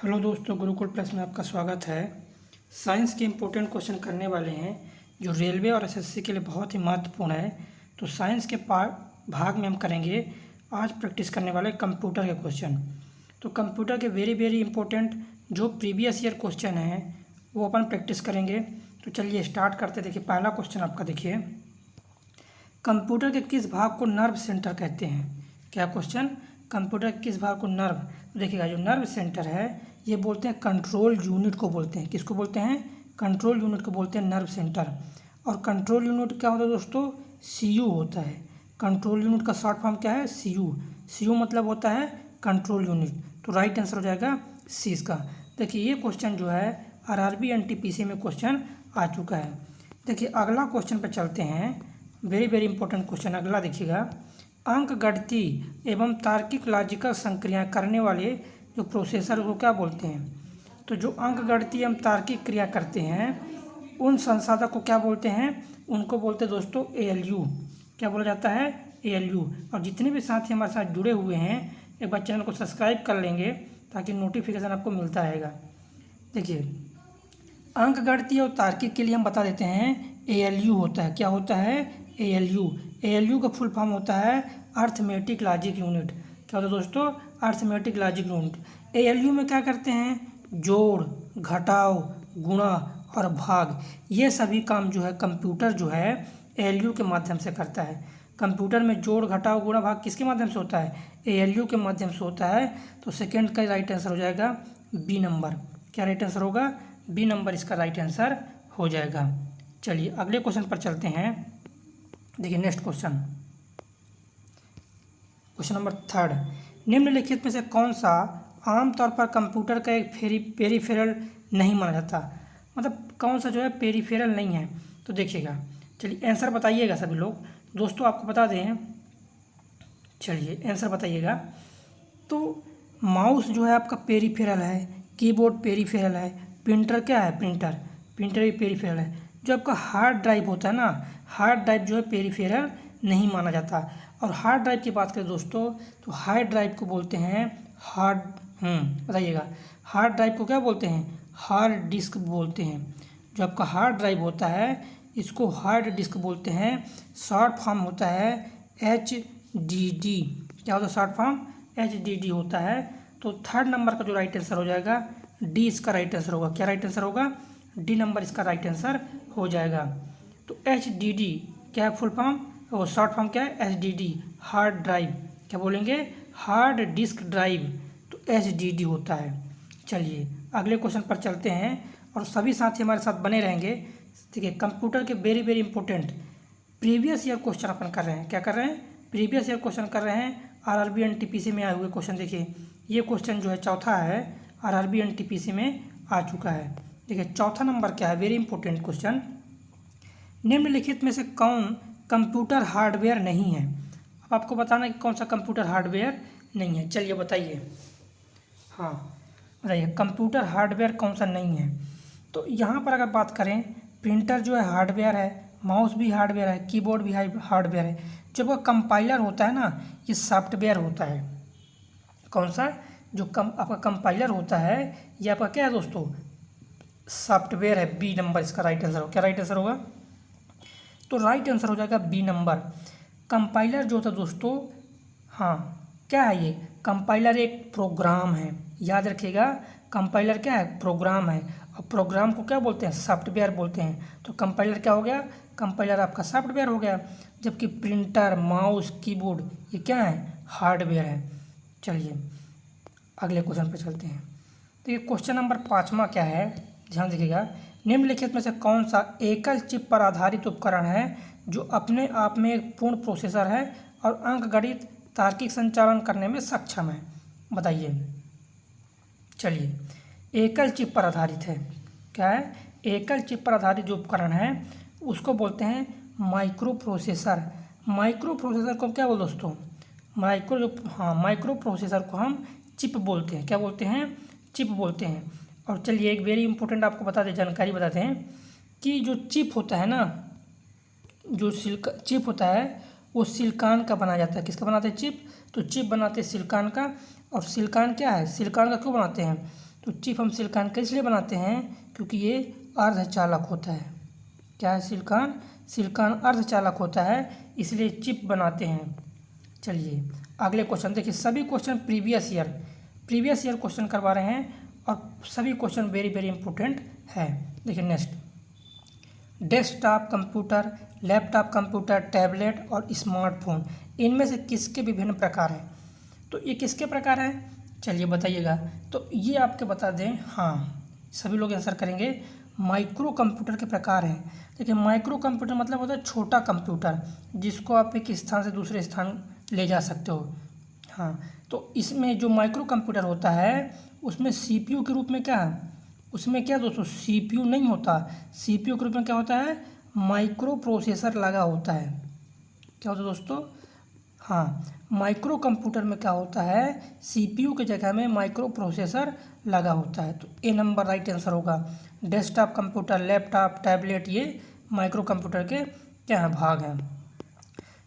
Hello दोस्तों, Gurukul plus में आपका स्वागत है। साइंस के इम्पोर्टेंट क्वेश्चन करने वाले हैं जो रेलवे और एसएससी के लिए बहुत ही महत्वपूर्ण है। तो साइंस के भाग में हम करेंगे आज प्रैक्टिस करने वाले कंप्यूटर के क्वेश्चन। तो कंप्यूटर के वेरी वेरी इंपॉर्टेंट जो प्रीवियस ईयर क्वेश्चन हैं वो अपन प्रैक्टिस करेंगे। तो चलिए स्टार्ट करते। देखिए पहला क्वेश्चन आपका देखिए, कंप्यूटर के किस भाग को नर्व सेंटर कहते हैं। क्या क्वेश्चन, कंप्यूटर के किस भाग को नर्व। देखिएगा जो नर्व सेंटर है ये बोलते हैं कंट्रोल यूनिट को बोलते हैं। किसको बोलते हैं? कंट्रोल यूनिट को बोलते हैं नर्व सेंटर। और कंट्रोल यूनिट क्या होता है दोस्तों? सीयू होता है। कंट्रोल यूनिट का शॉर्ट फॉर्म क्या है? सीयू। सीयू मतलब होता है कंट्रोल यूनिट। तो राइट आंसर हो जाएगा सी इसका। देखिए ये क्वेश्चन जो है आरआरबी एनटीपीसी में क्वेश्चन आ चुका है। देखिए अगला क्वेश्चन पर चलते हैं। वेरी वेरी इंपॉर्टेंट क्वेश्चन अगला देखिएगा, अंक गणिती एवं तार्किक लॉजिकल संक्रिया करने वाले जो प्रोसेसर को क्या बोलते हैं। तो जो अंक गणितीय एवं तार्किक क्रिया करते हैं उन संसाधक को क्या बोलते हैं? उनको बोलते हैं दोस्तों एएलयू। क्या बोला जाता है? एएलयू। और जितने भी साथी हमारे साथ जुड़े हुए हैं एक बार चैनल को सब्सक्राइब कर लेंगे ताकि नोटिफिकेशन आपको मिलता रहेगा। देखिए अंक गणितीय और तार्किक के लिए हम बता देते हैं एएलयू होता है। क्या होता है? एएलयू। एएलयू का फुल फॉर्म होता है अर्थमेटिक लॉजिक यूनिट। क्या होता है दोस्तों? Arithmetic logic unit. एएलयू में क्या करते हैं? जोड़, घटाव, गुणा और भाग, ये सभी काम जो है कंप्यूटर जो है एएलयू के माध्यम से करता है। कंप्यूटर में जोड़, घटाव, गुणा, भाग किसके माध्यम से होता है? एएलयू के माध्यम से होता है। तो सेकेंड का राइट आंसर हो जाएगा बी नंबर। क्या राइट आंसर होगा? बी नंबर इसका राइट आंसर हो जाएगा। चलिए अगले क्वेश्चन पर चलते हैं। देखिए नेक्स्ट क्वेश्चन, क्वेश्चन नंबर 3, निम्नलिखित में से कौन सा आमतौर पर कंप्यूटर का एक पेरीफेरल नहीं माना जाता। मतलब कौन सा जो है पेरीफेरल नहीं है। तो देखिएगा, चलिए आंसर बताइएगा सभी लोग। दोस्तों आपको बता दें, चलिए आंसर बताइएगा। तो माउस जो है आपका पेरीफेरल है, कीबोर्ड पेरीफेरल है, प्रिंटर क्या है? प्रिंटर भी पेरीफेरल है। जो आपका हार्ड ड्राइव होता है ना, हार्ड ड्राइव जो है पेरीफेरल नहीं माना जाता। और हार्ड ड्राइव की बात करें दोस्तों तो हार्ड ड्राइव को बोलते हैं हार्ड बताइएगा, हार्ड ड्राइव को क्या बोलते हैं? हार्ड डिस्क बोलते हैं। जो आपका हार्ड ड्राइव होता है इसको हार्ड डिस्क बोलते हैं। शॉर्ट फॉर्म होता है HDD। क्या होता है शॉर्ट फॉर्म? HDD होता है। तो थर्ड नंबर का जो राइट आंसर हो जाएगा डी इसका राइट आंसर होगा। क्या राइट आंसर होगा? डी नंबर इसका राइट आंसर हो जाएगा। तो HDD क्या है फुल फॉर्म और शॉर्ट फॉर्म क्या है? HDD, hard drive. क्या बोलेंगे? Hard disk drive. तो HDD होता है। चलिए अगले क्वेश्चन पर चलते हैं और सभी साथी हमारे साथ बने रहेंगे। ठीक है, कंप्यूटर के very very important previous year question अपन कर रहे हैं। क्या कर रहे हैं? प्रीवियस ईयर क्वेश्चन कर रहे हैं। आरआरबी एनटीपीसी में आए हुए क्वेश्चन। देखिए ये क्वेश्चन जो है चौथा है, आरआरबी एनटीपीसी में आ चुका है। देखिए चौथा नंबर क्या है? वेरी इंपॉर्टेंट क्वेश्चन, निम्नलिखित में से कौन कंप्यूटर हार्डवेयर नहीं है। अब आपको बताना है कि कौन सा कंप्यूटर हार्डवेयर नहीं है। चलिए बताइए, हाँ बताइए कंप्यूटर हार्डवेयर कौन सा नहीं है। तो यहाँ पर अगर बात करें, प्रिंटर जो है हार्डवेयर है, माउस भी हार्डवेयर है, कीबोर्ड भी हार्डवेयर है। जब आपका कंपाइलर होता है ना, ये सॉफ्टवेयर होता है। कौन सा? जो आपका कंपाइलर होता है ये आपका क्या है दोस्तों? सॉफ्टवेयर है। बी नंबर इसका राइट आंसर होगा। क्या राइट आंसर होगा? तो राइट आंसर हो जाएगा बी नंबर। कंपाइलर जो होता है दोस्तों, हाँ क्या है ये? कंपाइलर एक प्रोग्राम है। याद रखिएगा, कंपाइलर क्या है? प्रोग्राम है। और प्रोग्राम को क्या बोलते हैं? सॉफ्टवेयर बोलते हैं। तो कंपाइलर क्या हो गया? कंपाइलर आपका सॉफ्टवेयर हो गया। जबकि प्रिंटर, माउस, कीबोर्ड ये क्या है? हार्डवेयर है। चलिए अगले क्वेश्चन पे चलते हैं। तो ये क्वेश्चन नंबर 5वां क्या है, ध्यान दीजिएगा। निम्नलिखित में से कौन सा एकल चिप पर आधारित उपकरण है जो अपने आप में एक पूर्ण प्रोसेसर है और अंकगणित तार्किक संचालन करने में सक्षम है? बताइए। चलिए एकल चिप पर आधारित है। क्या है? एकल चिप पर आधारित जो उपकरण है उसको बोलते हैं माइक्रो प्रोसेसर। माइक्रो प्रोसेसर को क्या बोलते दोस्तों? माइक्रो प्रोसेसर को हम चिप बोलते हैं। क्या बोलते हैं? चिप बोलते हैं। और चलिए एक वेरी इंपॉर्टेंट आपको बता दें, जानकारी बताते हैं कि जो चिप होता है ना, जो चिप होता है वो सिलिकॉन का बनाया जाता है। किसका बनाते हैं? चिप। तो चिप बनाते हैं सिलिकॉन का। और सिलिकॉन क्या है? सिलिकॉन का क्यों बनाते हैं? तो चिप हम सिलिकॉन का इसलिए बनाते हैं क्योंकि ये अर्धचालक होता है। क्या है सिलिकॉन? सिलिकॉन अर्धचालक होता है, इसलिए चिप बनाते हैं। चलिए अगले क्वेश्चन देखिए, सभी क्वेश्चन प्रीवियस ईयर क्वेश्चन करवा रहे हैं और सभी क्वेश्चन वेरी वेरी इंपॉर्टेंट है। देखिए next, desktop computer, laptop computer, tablet और स्मार्टफोन, इनमें से किसके विभिन्न प्रकार हैं? तो ये किसके प्रकार हैं, चलिए बताइएगा। तो ये आपके बता दें, हाँ सभी लोग आंसर करेंगे, माइक्रो कंप्यूटर के प्रकार हैं। देखिए माइक्रो कंप्यूटर मतलब होता है छोटा कंप्यूटर, जिसको आप एक स्थान से दूसरे स्थान ले जा सकते हो। हाँ, तो इसमें जो माइक्रो कंप्यूटर होता है उसमें सीपीयू के रूप में क्या है, उसमें क्या दोस्तों सीपीयू नहीं होता, सीपीयू के रूप में क्या होता है, माइक्रो प्रोसेसर लगा होता है। क्या होता है दोस्तों? हाँ, माइक्रो कंप्यूटर में क्या होता है, सीपीयू की जगह में माइक्रो प्रोसेसर लगा होता है। तो ए नंबर राइट आंसर होगा। डेस्कटॉप कंप्यूटर, लैपटॉप, टैबलेट, ये माइक्रो कंप्यूटर के क्या हैं, भाग हैं।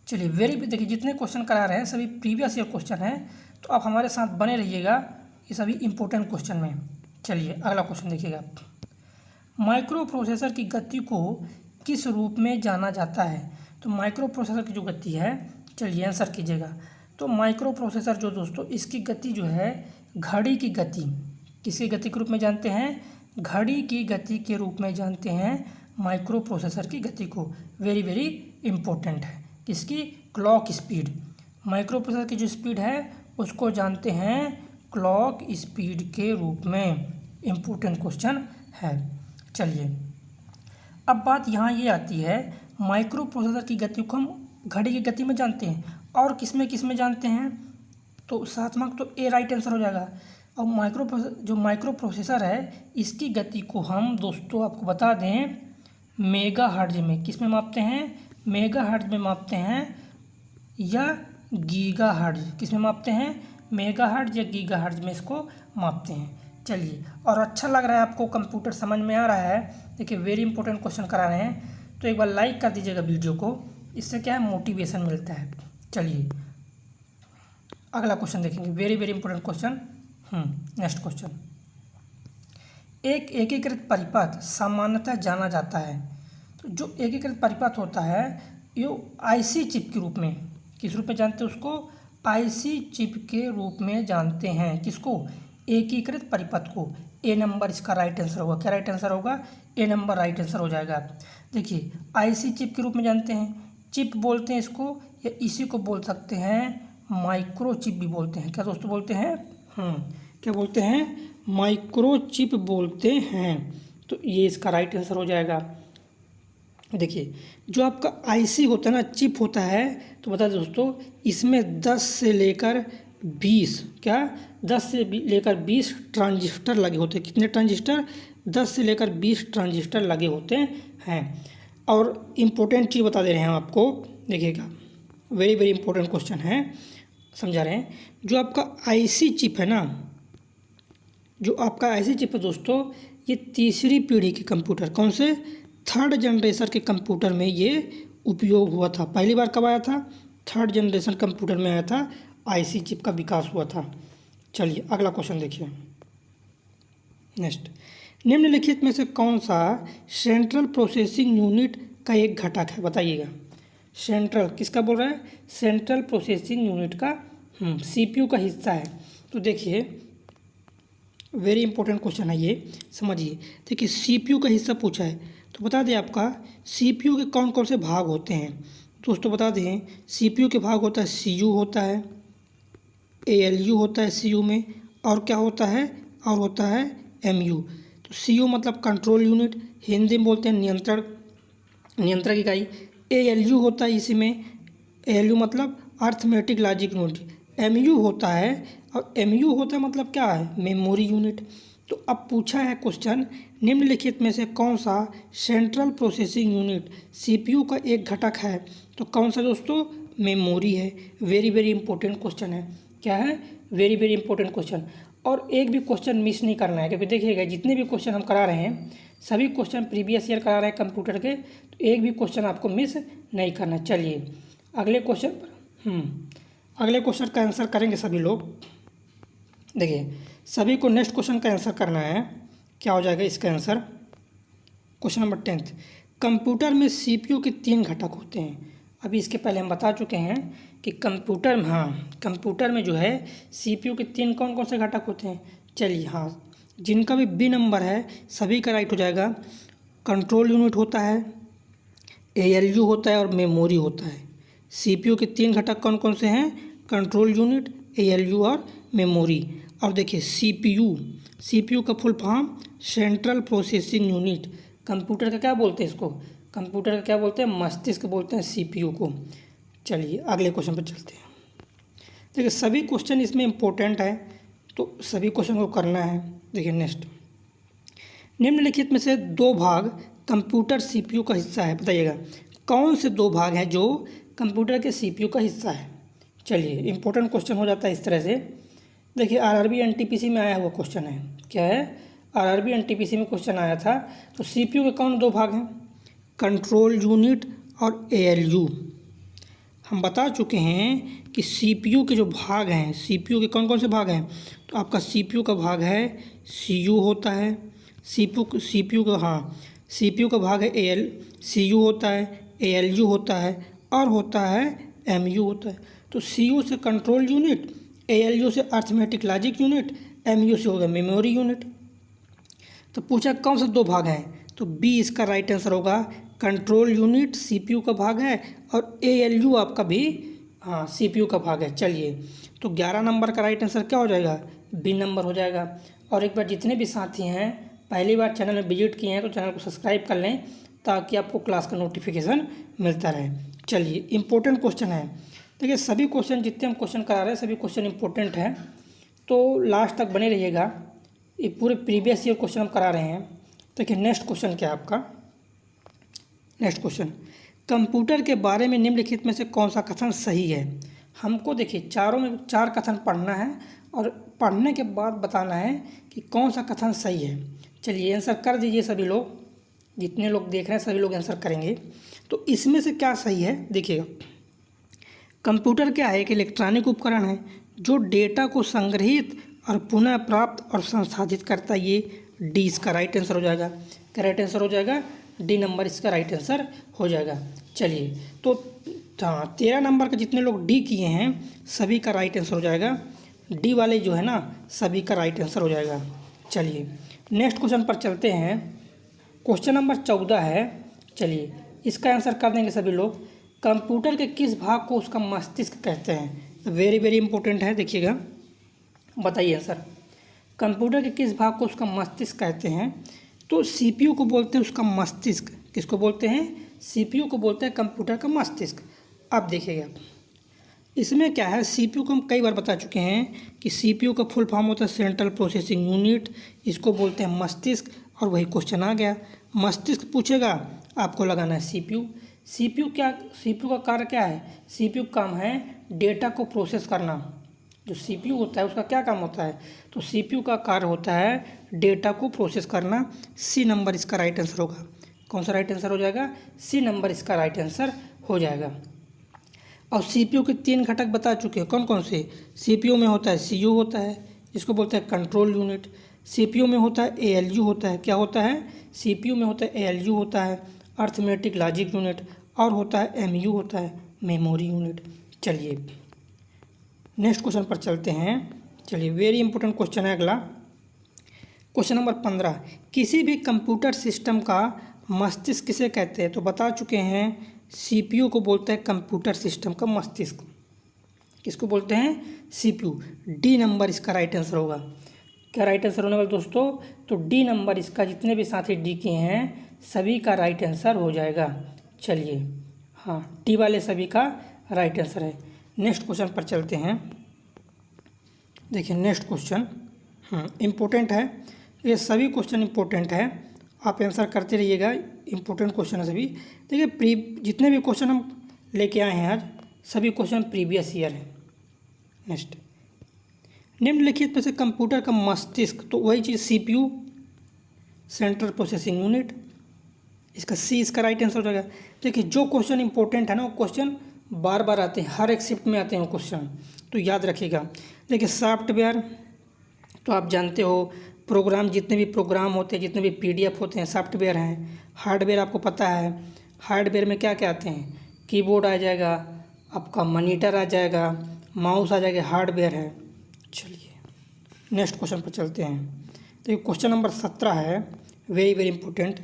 चलिए देखिए जितने क्वेश्चन करा रहे हैं सभी प्रीवियस ईयर क्वेश्चन हैं, तो आप हमारे साथ बने रहिएगा ये सभी इंपॉर्टेंट क्वेश्चन में। चलिए अगला क्वेश्चन देखिएगा, माइक्रो प्रोसेसर की गति को किस रूप में जाना जाता है? तो माइक्रो प्रोसेसर की जो गति है, चलिए आंसर कीजिएगा। तो माइक्रो प्रोसेसर जो दोस्तों, इसकी गति जो है घड़ी की गति, किसकी गति के रूप में जानते हैं, घड़ी की गति के रूप में जानते हैं माइक्रो प्रोसेसर की गति को। वेरी वेरी इंपॉर्टेंट है। किसकी? Clock speed. माइक्रो प्रोसेसर की जो स्पीड है उसको जानते हैं क्लॉक स्पीड के रूप में। इम्पोर्टेंट क्वेश्चन है। चलिए अब बात यहाँ ये आती है, माइक्रो प्रोसेसर की गति को हम घड़ी की गति में जानते हैं, और किस में जानते हैं? तो सातवां तो ए राइट आंसर हो जाएगा। और माइक्रो प्रोसेसर है, इसकी गति को हम दोस्तों आपको बता दें मेगा हर्ट्ज में, किस में मापते हैं, मेगा हर्ट्ज में मापते हैं या गीगा हर्ट्ज, किस में मापते हैं, मेगा हर्ट्ज या गीगा हर्ट्ज में इसको मापते हैं। चलिए, और अच्छा लग रहा है आपको, कंप्यूटर समझ में आ रहा है, देखिए वेरी इंपॉर्टेंट क्वेश्चन करा रहे हैं, तो एक बार लाइक कर दीजिएगा वीडियो को, इससे क्या है मोटिवेशन मिलता है। चलिए अगला क्वेश्चन देखेंगे, very very important question. Next question, एक एकीकृत परिपथ सामान्यतः जाना जाता है। तो जो एकीकृत परिपथ होता है ये आईसी चिप के रूप में, किस रूप में जानते हैं उसको, आईसी चिप के रूप में जानते हैं। किसको? एकीकृत परिपथ को। ए नंबर इसका राइट आंसर होगा। क्या राइट आंसर होगा? ए नंबर राइट आंसर हो जाएगा। देखिए आईसी चिप के रूप में जानते हैं, चिप बोलते हैं इसको, या इसी को बोल सकते हैं माइक्रो चिप भी बोलते हैं। क्या दोस्तों बोलते हैं? क्या बोलते हैं? माइक्रो चिप बोलते हैं। तो ये इसका राइट आंसर हो जाएगा। देखिए जो आपका आईसी होता है ना, चिप होता है, तो बता दें दोस्तों, इसमें 10 से लेकर 20 क्या 10 से लेकर 20 ट्रांजिस्टर लगे होते हैं। कितने ट्रांजिस्टर? 10 से लेकर 20 ट्रांजिस्टर लगे होते हैं। और इम्पोर्टेंट चीज़ बता दे रहे हैं हम आपको, देखिएगा वेरी वेरी इंपॉर्टेंट क्वेश्चन है, समझा रहे हैं। जो आपका आईसी चिप है ना, जो आपका आईसी चिप है दोस्तों, ये तीसरी पीढ़ी के कंप्यूटर, कौन से, थर्ड जनरेशन के कंप्यूटर में ये उपयोग हुआ था। पहली बार कब आया था? थर्ड जनरेशन कंप्यूटर में आया था, आईसी चिप का विकास हुआ था। चलिए अगला क्वेश्चन देखिए। नेक्स्ट, निम्नलिखित में से कौन सा सेंट्रल प्रोसेसिंग यूनिट का एक घटक है? बताइएगा। सेंट्रल किसका बोल रहा है? सेंट्रल प्रोसेसिंग यूनिट का सीपीयू का हिस्सा है। तो देखिए वेरी इंपॉर्टेंट क्वेश्चन है ये, समझिए। देखिए सीपीयू का हिस्सा पूछा है, तो बता दें आपका सीपीयू के कौन कौन से भाग होते हैं। दोस्तों बता दें, सीपीयू के भाग होता है, सीयू होता है, एएलयू होता है सीयू में, और क्या होता है, और होता है एमयू। तो सीयू मतलब कंट्रोल यूनिट, हिंदी में बोलते हैं नियंत्रक इकाई। एएलयू होता है इसी में, एएलयू मतलब अर्थमेटिक लॉजिक यूनिट। एमयू होता है, और एमयू होता है मतलब क्या है, मेमोरी यूनिट। तो अब पूछा है क्वेश्चन, निम्नलिखित में से कौन सा सेंट्रल प्रोसेसिंग यूनिट सीपीयू का एक घटक है? तो कौन सा दोस्तों? मेमोरी है। वेरी वेरी इंपॉर्टेंट क्वेश्चन है। क्या है? Very very important question. और एक भी क्वेश्चन मिस नहीं करना है, क्योंकि देखिएगा जितने भी क्वेश्चन हम करा रहे हैं सभी क्वेश्चन प्रीवियस ईयर करा रहे हैं कंप्यूटर के, तो एक भी क्वेश्चन आपको मिस नहीं करना। चलिए अगले क्वेश्चन पर अगले क्वेश्चन का आंसर करेंगे सभी लोग। देखिए सभी को नेक्स्ट क्वेश्चन का आंसर करना है। क्या हो जाएगा इसका answer? Question number 10th, computer में सीपीयू के 3 घटक होते हैं। अभी इसके पहले हम बता चुके हैं कि कंप्यूटर में, हाँ, कंप्यूटर में जो है सीपीयू के 3 कौन कौन से घटक होते हैं। चलिए, हाँ, जिनका भी बी नंबर है सभी का राइट हो जाएगा। कंट्रोल यूनिट होता है, एएलयू होता है और मेमोरी होता है। सीपीयू के 3 घटक कौन कौन से हैं? कंट्रोल यूनिट, एएलयू और मेमोरी। और देखिए सीपीयू का full form central processing unit. Computer का क्या बोलते हैं इसको? कंप्यूटर का क्या बोलते हैं? मस्तिष्क बोलते हैं सीपीयू को। चलिए अगले क्वेश्चन पर चलते हैं। देखिए सभी क्वेश्चन इसमें इम्पोर्टेंट है तो सभी क्वेश्चन को करना है। देखिए नेक्स्ट, निम्नलिखित में से 2 भाग कंप्यूटर सीपीयू का हिस्सा है। बताइएगा कौन से 2 भाग हैं जो कंप्यूटर के सीपीयू का हिस्सा है। चलिए इम्पोर्टेंट क्वेश्चन हो जाता है इस तरह से। देखिए आरआरबी एनटीपीसी में आया हुआ क्वेश्चन है। क्या है? आरआरबी एनटीपीसी में क्वेश्चन आया था। तो सीपीयू के कौन 2 भाग हैं? कंट्रोल यूनिट और एएलयू। हम बता चुके हैं कि सीपीयू के जो भाग हैं, सीपीयू के कौन कौन से भाग हैं। तो आपका सीपीयू का भाग है सीयू होता है, सीपीयू का भाग है सीयू होता है, एएलयू होता है और होता है एमयू होता है। तो सीयू से कंट्रोल यूनिट, एएलयू से अर्थमेटिक लॉजिक यूनिट, एमयू से होगा मेमोरी यूनिट। तो पूछा कौन से 2 भाग हैं, तो बी इसका राइट आंसर होगा। कंट्रोल यूनिट सीपीयू का भाग है और एएलयू आपका भी, हाँ, सीपीयू का भाग है। चलिए तो 11 नंबर का राइट आंसर क्या हो जाएगा? बी नंबर हो जाएगा। और एक बार जितने भी साथी हैं पहली बार चैनल में विजिट किए हैं तो चैनल को सब्सक्राइब कर लें ताकि आपको क्लास का नोटिफिकेशन मिलता रहे। चलिए इंपॉर्टेंट क्वेश्चन है। देखिए सभी क्वेश्चन जितने हम क्वेश्चन करा रहे हैं सभी क्वेश्चन इंपॉर्टेंट हैं, तो लास्ट तक बने रहिएगा। ये पूरे प्रीवियस ईयर क्वेश्चन हम करा रहे हैं। देखिए नेक्स्ट क्वेश्चन क्या है आपका? नेक्स्ट क्वेश्चन, कंप्यूटर के बारे में निम्नलिखित में से कौन सा कथन सही है। हमको देखिए चारों में 4 कथन पढ़ना है और पढ़ने के बाद बताना है कि कौन सा कथन सही है। चलिए आंसर कर दीजिए सभी लोग, जितने लोग देख रहे हैं सभी लोग आंसर करेंगे। तो इसमें से क्या सही है देखिएगा। कंप्यूटर क्या है? एक इलेक्ट्रॉनिक उपकरण है जो डेटा को संग्रहित और पुनः प्राप्त और संसाधित करता है। ये डी इसका राइट आंसर हो जाएगा। क्या राइट आंसर हो जाएगा? डी नंबर इसका राइट आंसर हो जाएगा। चलिए तो हाँ, 13 नंबर का जितने लोग डी किए हैं सभी का राइट आंसर हो जाएगा। डी वाले जो है ना सभी का राइट आंसर हो जाएगा। चलिए नेक्स्ट क्वेश्चन पर चलते हैं। क्वेश्चन नंबर 14 है। चलिए इसका आंसर कर देंगे सभी लोग। कंप्यूटर के किस भाग को उसका मस्तिष्क कहते हैं? वेरी वेरी इंपॉर्टेंट है, देखिएगा बताइए आंसर। कंप्यूटर के किस भाग को उसका मस्तिष्क कहते हैं? तो सीपीयू को बोलते हैं उसका मस्तिष्क। किसको बोलते हैं? सीपीयू को बोलते हैं कंप्यूटर का मस्तिष्क। अब देखिएगा इसमें क्या है, सीपीयू को हम कई बार बता चुके हैं कि सीपीयू का फुल फॉर्म होता है सेंट्रल प्रोसेसिंग यूनिट। इसको बोलते हैं मस्तिष्क और वही क्वेश्चन आ गया। मस्तिष्क पूछेगा आपको लगाना है सीपीयू। सीपीयू का कार्य क्या है? सीपीयू का काम है डेटा को प्रोसेस करना। जो सीपीयू होता है उसका क्या काम होता है? तो सीपीयू का कार्य होता है डेटा को प्रोसेस करना। सी नंबर इसका राइट आंसर होगा। कौन सा राइट आंसर हो जाएगा? सी नंबर इसका राइट आंसर हो जाएगा। और सीपीयू के 3 घटक बता चुके हैं, कौन कौन से? सीपीयू में होता है सीयू होता है, जिसको बोलते हैं कंट्रोल यूनिट। सीपीयू में होता है एएलयू होता है। क्या होता है? सीपीयू में होता है एएलयू होता है, अर्थमेटिक लॉजिक यूनिट, और होता है एमयू होता है, मेमोरी यूनिट। चलिए नेक्स्ट क्वेश्चन पर चलते हैं। चलिए वेरी इंपॉर्टेंट क्वेश्चन है अगला। क्वेश्चन नंबर 15, किसी भी कंप्यूटर सिस्टम का मस्तिष्क किसे कहते हैं? तो बता चुके हैं सीपीयू को बोलते हैं कंप्यूटर सिस्टम का मस्तिष्क। किसको बोलते हैं? सीपीयू। डी नंबर इसका राइट आंसर होगा। क्या राइट आंसर होने वाला दोस्तों? तो डी नंबर इसका, जितने भी साथी डी किए हैं सभी का राइट आंसर हो जाएगा। चलिए हाँ, डी वाले सभी का राइट आंसर है। नेक्स्ट क्वेश्चन पर चलते हैं। देखिए नेक्स्ट क्वेश्चन इम्पोर्टेंट है। ये सभी क्वेश्चन इम्पोर्टेंट है, आप आंसर करते रहिएगा। इम्पोर्टेंट क्वेश्चन है सभी। देखिए जितने भी क्वेश्चन हम लेके आए हैं आज सभी क्वेश्चन प्रीवियस ईयर है। नेक्स्ट, निम्नलिखित में से कंप्यूटर का मस्तिष्क, तो वही चीज़ सीपीयू सेंट्रल प्रोसेसिंग यूनिट, इसका सी इसका राइट आंसर हो जाएगा। देखिए जो क्वेश्चन इंपॉर्टेंट है ना वो क्वेश्चन बार बार आते हैं, हर एक शिफ्ट में आते हैं वो क्वेश्चन, तो याद रखिएगा। देखिए सॉफ्टवेयर, तो आप जानते हो प्रोग्राम, जितने भी प्रोग्राम होते हैं, जितने भी PDF होते हैं, सॉफ्टवेयर हैं। हार्डवेयर आपको पता है, हार्डवेयर में क्या क्या आते हैं, कीबोर्ड आ जाएगा, आपका मॉनिटर आ जाएगा, माउस आ जाएगा, हार्डवेयर है। चलिए नेक्स्ट क्वेश्चन पर चलते हैं। तो ये क्वेश्चन नंबर 17 है, वेरी वेरी इंपॉर्टेंट।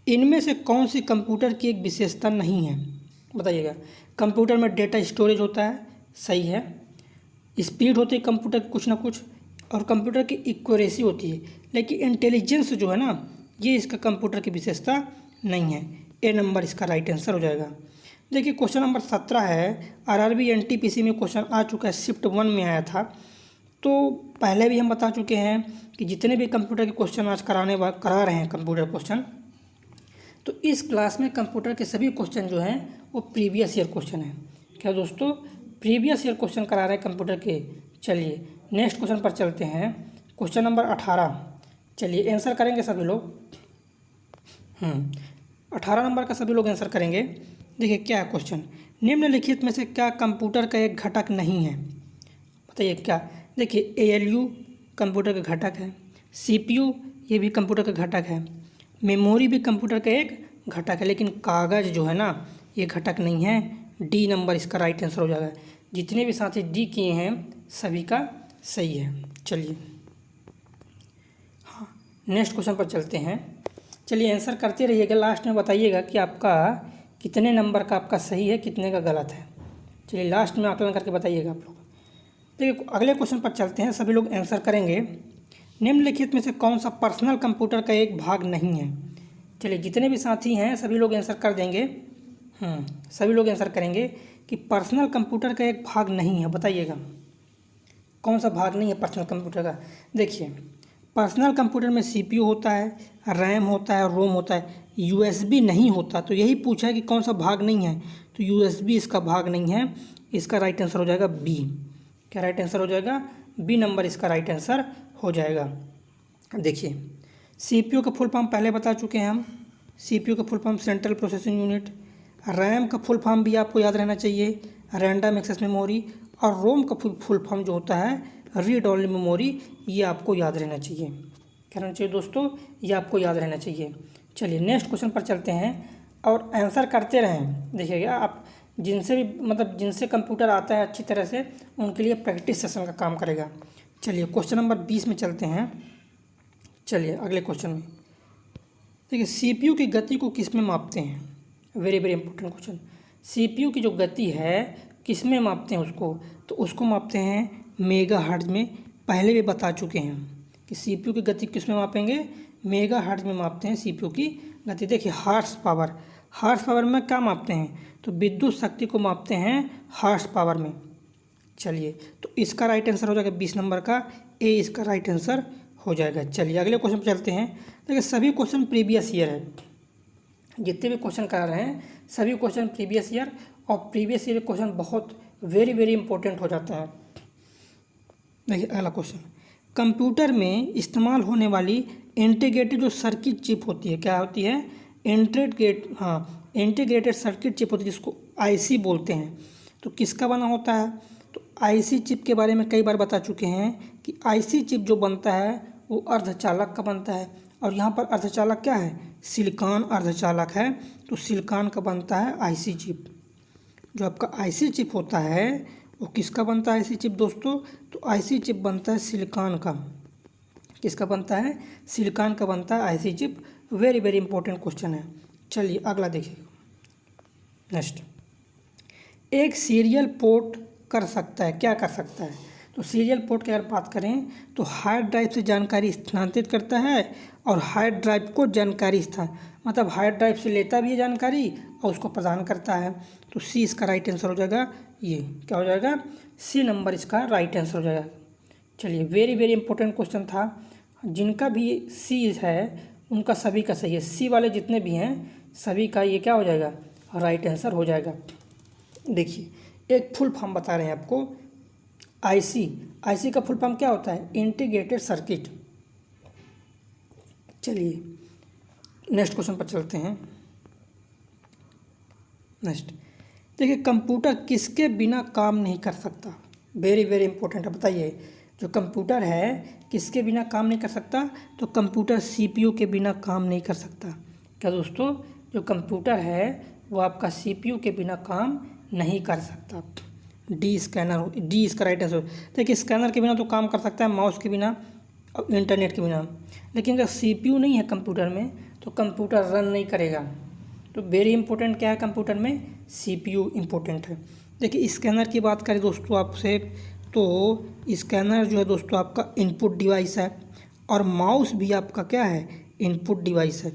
इनमें से कौन सी कंप्यूटर की एक विशेषता नहीं है, बताइएगा। कंप्यूटर में डेटा स्टोरेज होता है, सही है। स्पीड होती है कंप्यूटर की कुछ ना कुछ, और कंप्यूटर की एक्यूरेसी होती है, लेकिन इंटेलिजेंस जो है ना, ये इसका कंप्यूटर की विशेषता नहीं है। ए नंबर इसका राइट आंसर हो जाएगा। देखिए क्वेश्चन नंबर 17 है, RRB NTPC में क्वेश्चन आ चुका है, शिफ्ट 1 में आया था। तो पहले भी हम बता चुके हैं कि जितने भी कंप्यूटर के क्वेश्चन आज करा रहे हैं कंप्यूटर क्वेश्चन, तो इस क्लास में कंप्यूटर के सभी क्वेश्चन जो हैं वो प्रीवियस ईयर क्वेश्चन है। क्या दोस्तों, प्रीवियस ईयर क्वेश्चन करा रहे हैं कंप्यूटर के। चलिए नेक्स्ट क्वेश्चन पर चलते हैं, क्वेश्चन नंबर 18। चलिए आंसर करेंगे सभी लोग। 18 नंबर का सभी लोग आंसर करेंगे। देखिए क्या है क्वेश्चन, निम्नलिखित में से क्या कंप्यूटर का एक घटक नहीं है, बताइए क्या। देखिए ALU कंप्यूटर का घटक है, CPU ये भी कंप्यूटर का घटक है, मेमोरी भी कंप्यूटर का एक घटक है, लेकिन कागज़ जो है ना, ये घटक नहीं है। डी नंबर इसका राइट आंसर हो जाएगा। जितने भी साथी डी किए हैं सभी का सही है। चलिए हाँ नेक्स्ट क्वेश्चन पर चलते हैं। चलिए आंसर करते रहिएगा, लास्ट में बताइएगा कि आपका कितने नंबर का आपका सही है, कितने का गलत है। चलिए लास्ट में आकलन करके बताइएगा आप लोग। देखिए अगले क्वेश्चन पर चलते हैं, सभी लोग आंसर करेंगे। निम्नलिखित में से कौन सा पर्सनल कंप्यूटर का एक भाग नहीं है। चलिए जितने भी साथी हैं सभी लोग आंसर कर देंगे। सभी लोग आंसर करेंगे कि पर्सनल कंप्यूटर का एक भाग नहीं है, बताइएगा कौन सा भाग नहीं है पर्सनल कंप्यूटर का। देखिए पर्सनल कंप्यूटर में CPU होता है, रैम होता है, रोम होता है, USB नहीं होता। तो यही पूछा है कि कौन सा भाग नहीं है, तो USB इसका भाग नहीं है। इसका राइट आंसर हो जाएगा बी। क्या राइट आंसर हो जाएगा, बी नंबर इसका राइट आंसर हो जाएगा। देखिए CPU का फुल फॉर्म पहले बता चुके हैं हम, CPU का full form central processing unit. RAM का फुल फॉर्म भी आपको याद रहना चाहिए, रैंडम एक्सेस मेमोरी। और रोम का फुल फॉर्म जो होता है रीड ओनली मेमोरी, ये आपको याद रहना चाहिए। क्या रहना चाहिए दोस्तों, ये आपको याद रहना चाहिए। चलिए नेक्स्ट क्वेश्चन पर चलते हैं और आंसर करते रहें। देखिएगा आप जिनसे भी मतलब जिनसे कंप्यूटर आता है अच्छी तरह से, उनके लिए प्रैक्टिस सेशन का काम करेगा। चलिए क्वेश्चन नंबर 20 में चलते हैं। चलिए अगले क्वेश्चन में देखिए CPU की गति को किस में मापते हैं, very very important question. CPU की जो गति है किस में मापते हैं उसको, तो उसको मापते हैं मेगाहर्ट्ज में। पहले भी बता चुके हैं कि CPU की गति किस में मापेंगे, मेगाहर्ट्ज में मापते हैं CPU की गति। देखिए हार्स पावर में क्या मापते हैं, तो विद्युत शक्ति को मापते हैं हार्स पावर में। चलिए तो इसका राइट आंसर हो जाएगा 20 नंबर का ए, इसका राइट आंसर हो जाएगा। चलिए अगले क्वेश्चन पर चलते हैं। देखिए सभी क्वेश्चन प्रीवियस ईयर है, जितने भी क्वेश्चन करा रहे हैं सभी क्वेश्चन प्रीवियस ईयर, और प्रीवियस ईयर क्वेश्चन बहुत वेरी वेरी इंपॉर्टेंट हो जाते हैं। देखिए अगला क्वेश्चन, कंप्यूटर में इस्तेमाल होने वाली इंटीग्रेटेड जो सर्किट चिप होती है, क्या होती है, इंटीग्रेटेड सर्किट चिप होती है, जिसको IC बोलते हैं। तो किसका बना होता है, तो IC चिप के बारे में कई बार बता चुके हैं कि IC चिप जो बनता है वो अर्धचालक का बनता है। और यहाँ पर अर्धचालक क्या है, सिलिकॉन अर्धचालक है। तो सिलिकॉन का बनता है IC चिप। जो आपका IC चिप होता है वो किसका बनता है IC चिप दोस्तों, तो IC चिप बनता है सिलिकॉन का। किसका बनता है, सिलिकॉन का बनता है IC chip. Very very important question है। चलिए अगला देखिए नेक्स्ट, एक सीरियल पोर्ट कर सकता है, क्या कर सकता है, तो सीरियल पोर्ट की अगर बात करें तो हार्ड ड्राइव से जानकारी स्थानांतरित करता है और हार्ड ड्राइव को जानकारी मतलब हार्ड ड्राइव से लेता भी है जानकारी और उसको प्रदान करता है। तो सी इसका राइट आंसर हो जाएगा। ये क्या हो जाएगा, सी नंबर इसका राइट आंसर हो जाएगा। चलिए वेरी वेरी इंपॉर्टेंट क्वेश्चन था, जिनका भी सी है उनका सभी का सही है। सी वाले जितने भी हैं सभी का ये क्या हो जाएगा, राइट आंसर हो जाएगा। देखिए एक फुल फॉर्म बता रहे हैं आपको, IC का फुल फॉर्म क्या होता है, इंटीग्रेटेड सर्किट। चलिए नेक्स्ट क्वेश्चन पर चलते हैं। नेक्स्ट देखिए कंप्यूटर किसके बिना काम नहीं कर सकता, वेरी वेरी इंपॉर्टेंट है। बताइए जो कंप्यूटर है किसके बिना काम नहीं कर सकता? तो कंप्यूटर सीपीयू के बिना काम नहीं कर सकता। क्या दोस्तों? जो कंप्यूटर है वो आपका सीपीयू के बिना काम नहीं कर सकता। डी स्कैनर, डी इसका राइट आंसर। देखिए स्कैनर के बिना तो काम कर सकता है, माउस के बिना और इंटरनेट के बिना, लेकिन अगर सीपीयू नहीं है कंप्यूटर में तो कंप्यूटर रन नहीं करेगा। तो वेरी इंपॉर्टेंट क्या है कंप्यूटर में? सीपीयू इंपॉर्टेंट है। देखिए स्कैनर की बात करें दोस्तों आपसे, तो स्कैनर जो है दोस्तों आपका इनपुट डिवाइस है और माउस भी आपका क्या है? इनपुट डिवाइस है।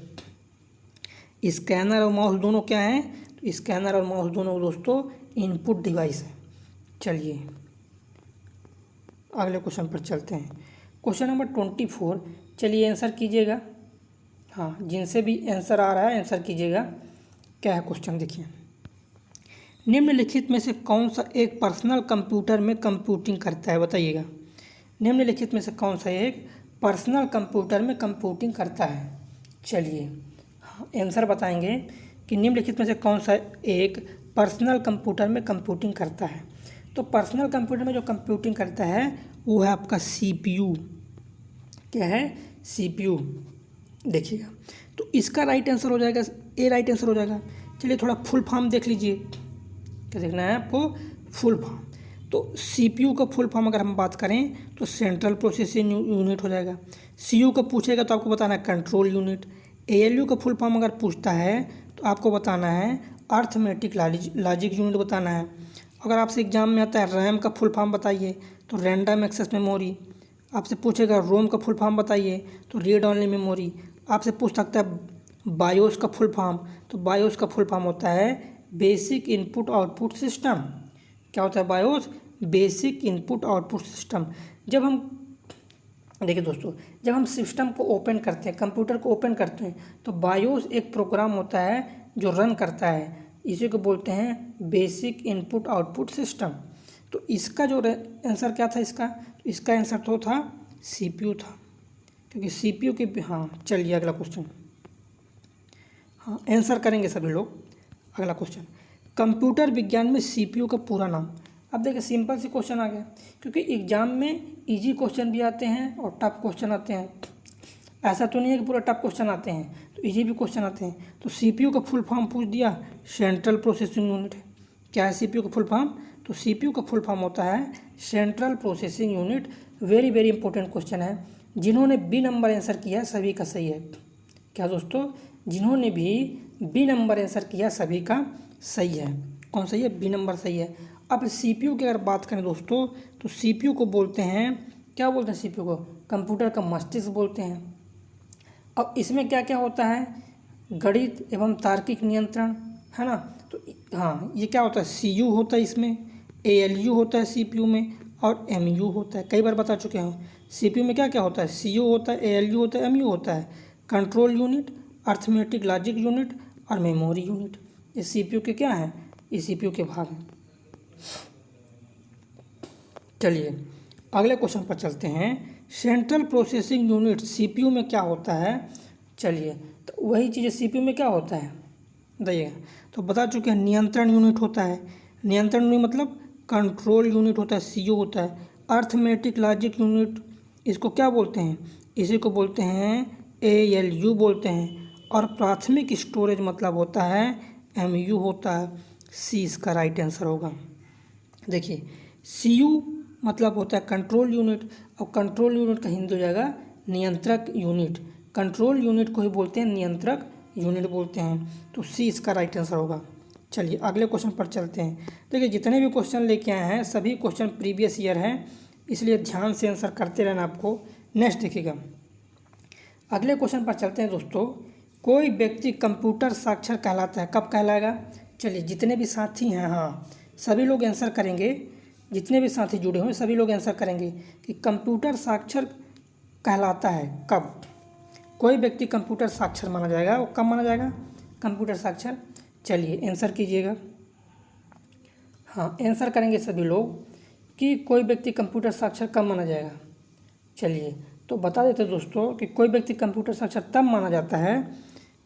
स्कैनर और माउस दोनों क्या हैं? तो स्कैनर और माउस दोनों दोस्तों इनपुट डिवाइस है। चलिए अगले क्वेश्चन पर चलते हैं। क्वेश्चन नंबर 24, चलिए आंसर कीजिएगा। हाँ, जिनसे भी आंसर आ रहा है आंसर कीजिएगा। क्या है क्वेश्चन देखिए, निम्नलिखित में से कौन सा एक पर्सनल कंप्यूटर में कंप्यूटिंग करता है? बताइएगा, निम्नलिखित में से कौन सा एक पर्सनल कंप्यूटर में कंप्यूटिंग करता है? चलिए आंसर बताएंगे कि निम्नलिखित में से कौन सा एक पर्सनल कंप्यूटर में कंप्यूटिंग करता है। तो पर्सनल कंप्यूटर में जो कंप्यूटिंग करता है वो है आपका सीपीयू। क्या है? सीपीयू। देखिएगा तो इसका राइट आंसर हो जाएगा ए, राइट आंसर हो जाएगा। चलिए थोड़ा फुल फॉर्म देख लीजिए। क्या देखना है आपको? Full form. तो सीपीयू का फुल फॉर्म अगर हम बात करें तो सेंट्रल प्रोसेसिंग यूनिट हो जाएगा। सीयू का पूछेगा तो आपको बताना है कंट्रोल यूनिट। एएलयू का फुल फॉर्म अगर पूछता है तो आपको बताना है अर्थमेटिक लॉजिक यूनिट बताना है। अगर आपसे एग्जाम में आता है रैम का फुल फॉर्म बताइए तो रैंडम एक्सेस मेमोरी। आपसे पूछेगा रोम का फुल फॉर्म बताइए तो रीड ओनली मेमोरी। आपसे पूछ सकता है बायोस का फुल फॉर्म, तो बायोस का फुल फॉर्म होता है बेसिक इनपुट आउटपुट सिस्टम। क्या होता है BIOS? Basic input output system. जब हम देखिए दोस्तों, जब हम सिस्टम को ओपन करते हैं, कंप्यूटर को ओपन करते हैं, तो बायोस एक प्रोग्राम होता है जो रन करता है, इसी को बोलते हैं बेसिक इनपुट आउटपुट सिस्टम। तो इसका जो आंसर क्या था इसका आंसर तो था सीपीयू था, क्योंकि सीपीयू के हाँ। चलिए अगला क्वेश्चन, हाँ आंसर करेंगे सभी लोग। अगला क्वेश्चन, कंप्यूटर विज्ञान में सीपीयू का पूरा नाम। अब देखिए सिंपल सी क्वेश्चन आ गया, क्योंकि एग्जाम में इजी क्वेश्चन भी आते हैं और टफ क्वेश्चन आते हैं। ऐसा तो नहीं है कि पूरा टफ क्वेश्चन आते हैं, तो इजी भी क्वेश्चन आते हैं। तो सीपीयू का फुल फॉर्म पूछ दिया, सेंट्रल प्रोसेसिंग यूनिट है। क्या है सीपीयू का फुल फॉर्म? तो सीपीयू का फुल फॉर्म होता है central processing unit. Very very important question है। जिन्होंने बी नंबर आंसर किया सभी का सही है। क्या दोस्तों? जिन्होंने भी बी नंबर आंसर किया सभी का सही है। कौन सही है? बी नंबर सही है। अब सीपीयू की अगर बात करें दोस्तों, तो सीपीयू को बोलते हैं, क्या बोलते हैं सीपीयू को? कंप्यूटर का मस्तिष्क बोलते हैं। अब इसमें क्या क्या होता है? गणित एवं तार्किक नियंत्रण, है ना। तो हाँ, ये क्या होता है? सीयू होता है इसमें, एएलयू होता है सीपीयू में, और एमयू होता है। कई बार बता चुके हैं सीपीयू में क्या क्या होता है? सीयू होता है, एएलयू होता है, एमयू होता है। Control unit, arithmetic logic unit और मेमोरी यूनिट, ये सीपीयू के क्या हैं? ये सीपीयू के भाग हैं। चलिए अगले क्वेश्चन पर चलते हैं। सेंट्रल प्रोसेसिंग यूनिट सीपीयू में क्या होता है? चलिए तो वही चीज़ सीपीयू में क्या होता है बताइएगा। तो बता चुके हैं नियंत्रण यूनिट होता है। नियंत्रण यूनिट मतलब कंट्रोल यूनिट होता है, सीयू होता है। अर्थमेटिक लॉजिक यूनिट, इसको क्या बोलते हैं? इसी को बोलते हैं एएलयू बोलते हैं। और प्राथमिक स्टोरेज मतलब होता है एमयू होता है। सी इसका राइट आंसर होगा। देखिए सीयू मतलब होता है कंट्रोल यूनिट, और कंट्रोल यूनिट का हिंदी हो जाएगा नियंत्रक यूनिट। कंट्रोल यूनिट को ही बोलते हैं नियंत्रक यूनिट बोलते हैं। तो सी इसका राइट आंसर होगा। चलिए अगले क्वेश्चन पर चलते हैं। देखिए जितने भी क्वेश्चन लेके आए हैं सभी क्वेश्चन प्रीवियस ईयर हैं, इसलिए ध्यान से आंसर करते रहना आपको। नेक्स्ट देखिएगा, अगले क्वेश्चन पर चलते हैं दोस्तों। कोई व्यक्ति कंप्यूटर साक्षर कहलाता है, कब कहलाएगा? चलिए जितने भी साथी हैं, हाँ सभी लोग आंसर करेंगे। जितने भी साथी जुड़े हुए सभी लोग आंसर करेंगे कि कंप्यूटर साक्षर कहलाता है कब। कोई व्यक्ति कंप्यूटर साक्षर माना जाएगा, वो कब माना जाएगा कंप्यूटर साक्षर? चलिए आंसर कीजिएगा। हाँ आंसर करेंगे सभी लोग कि कोई व्यक्ति कंप्यूटर साक्षर कब माना जाएगा। चलिए तो बता देते दोस्तों कि कोई व्यक्ति कंप्यूटर साक्षर तब माना जाता है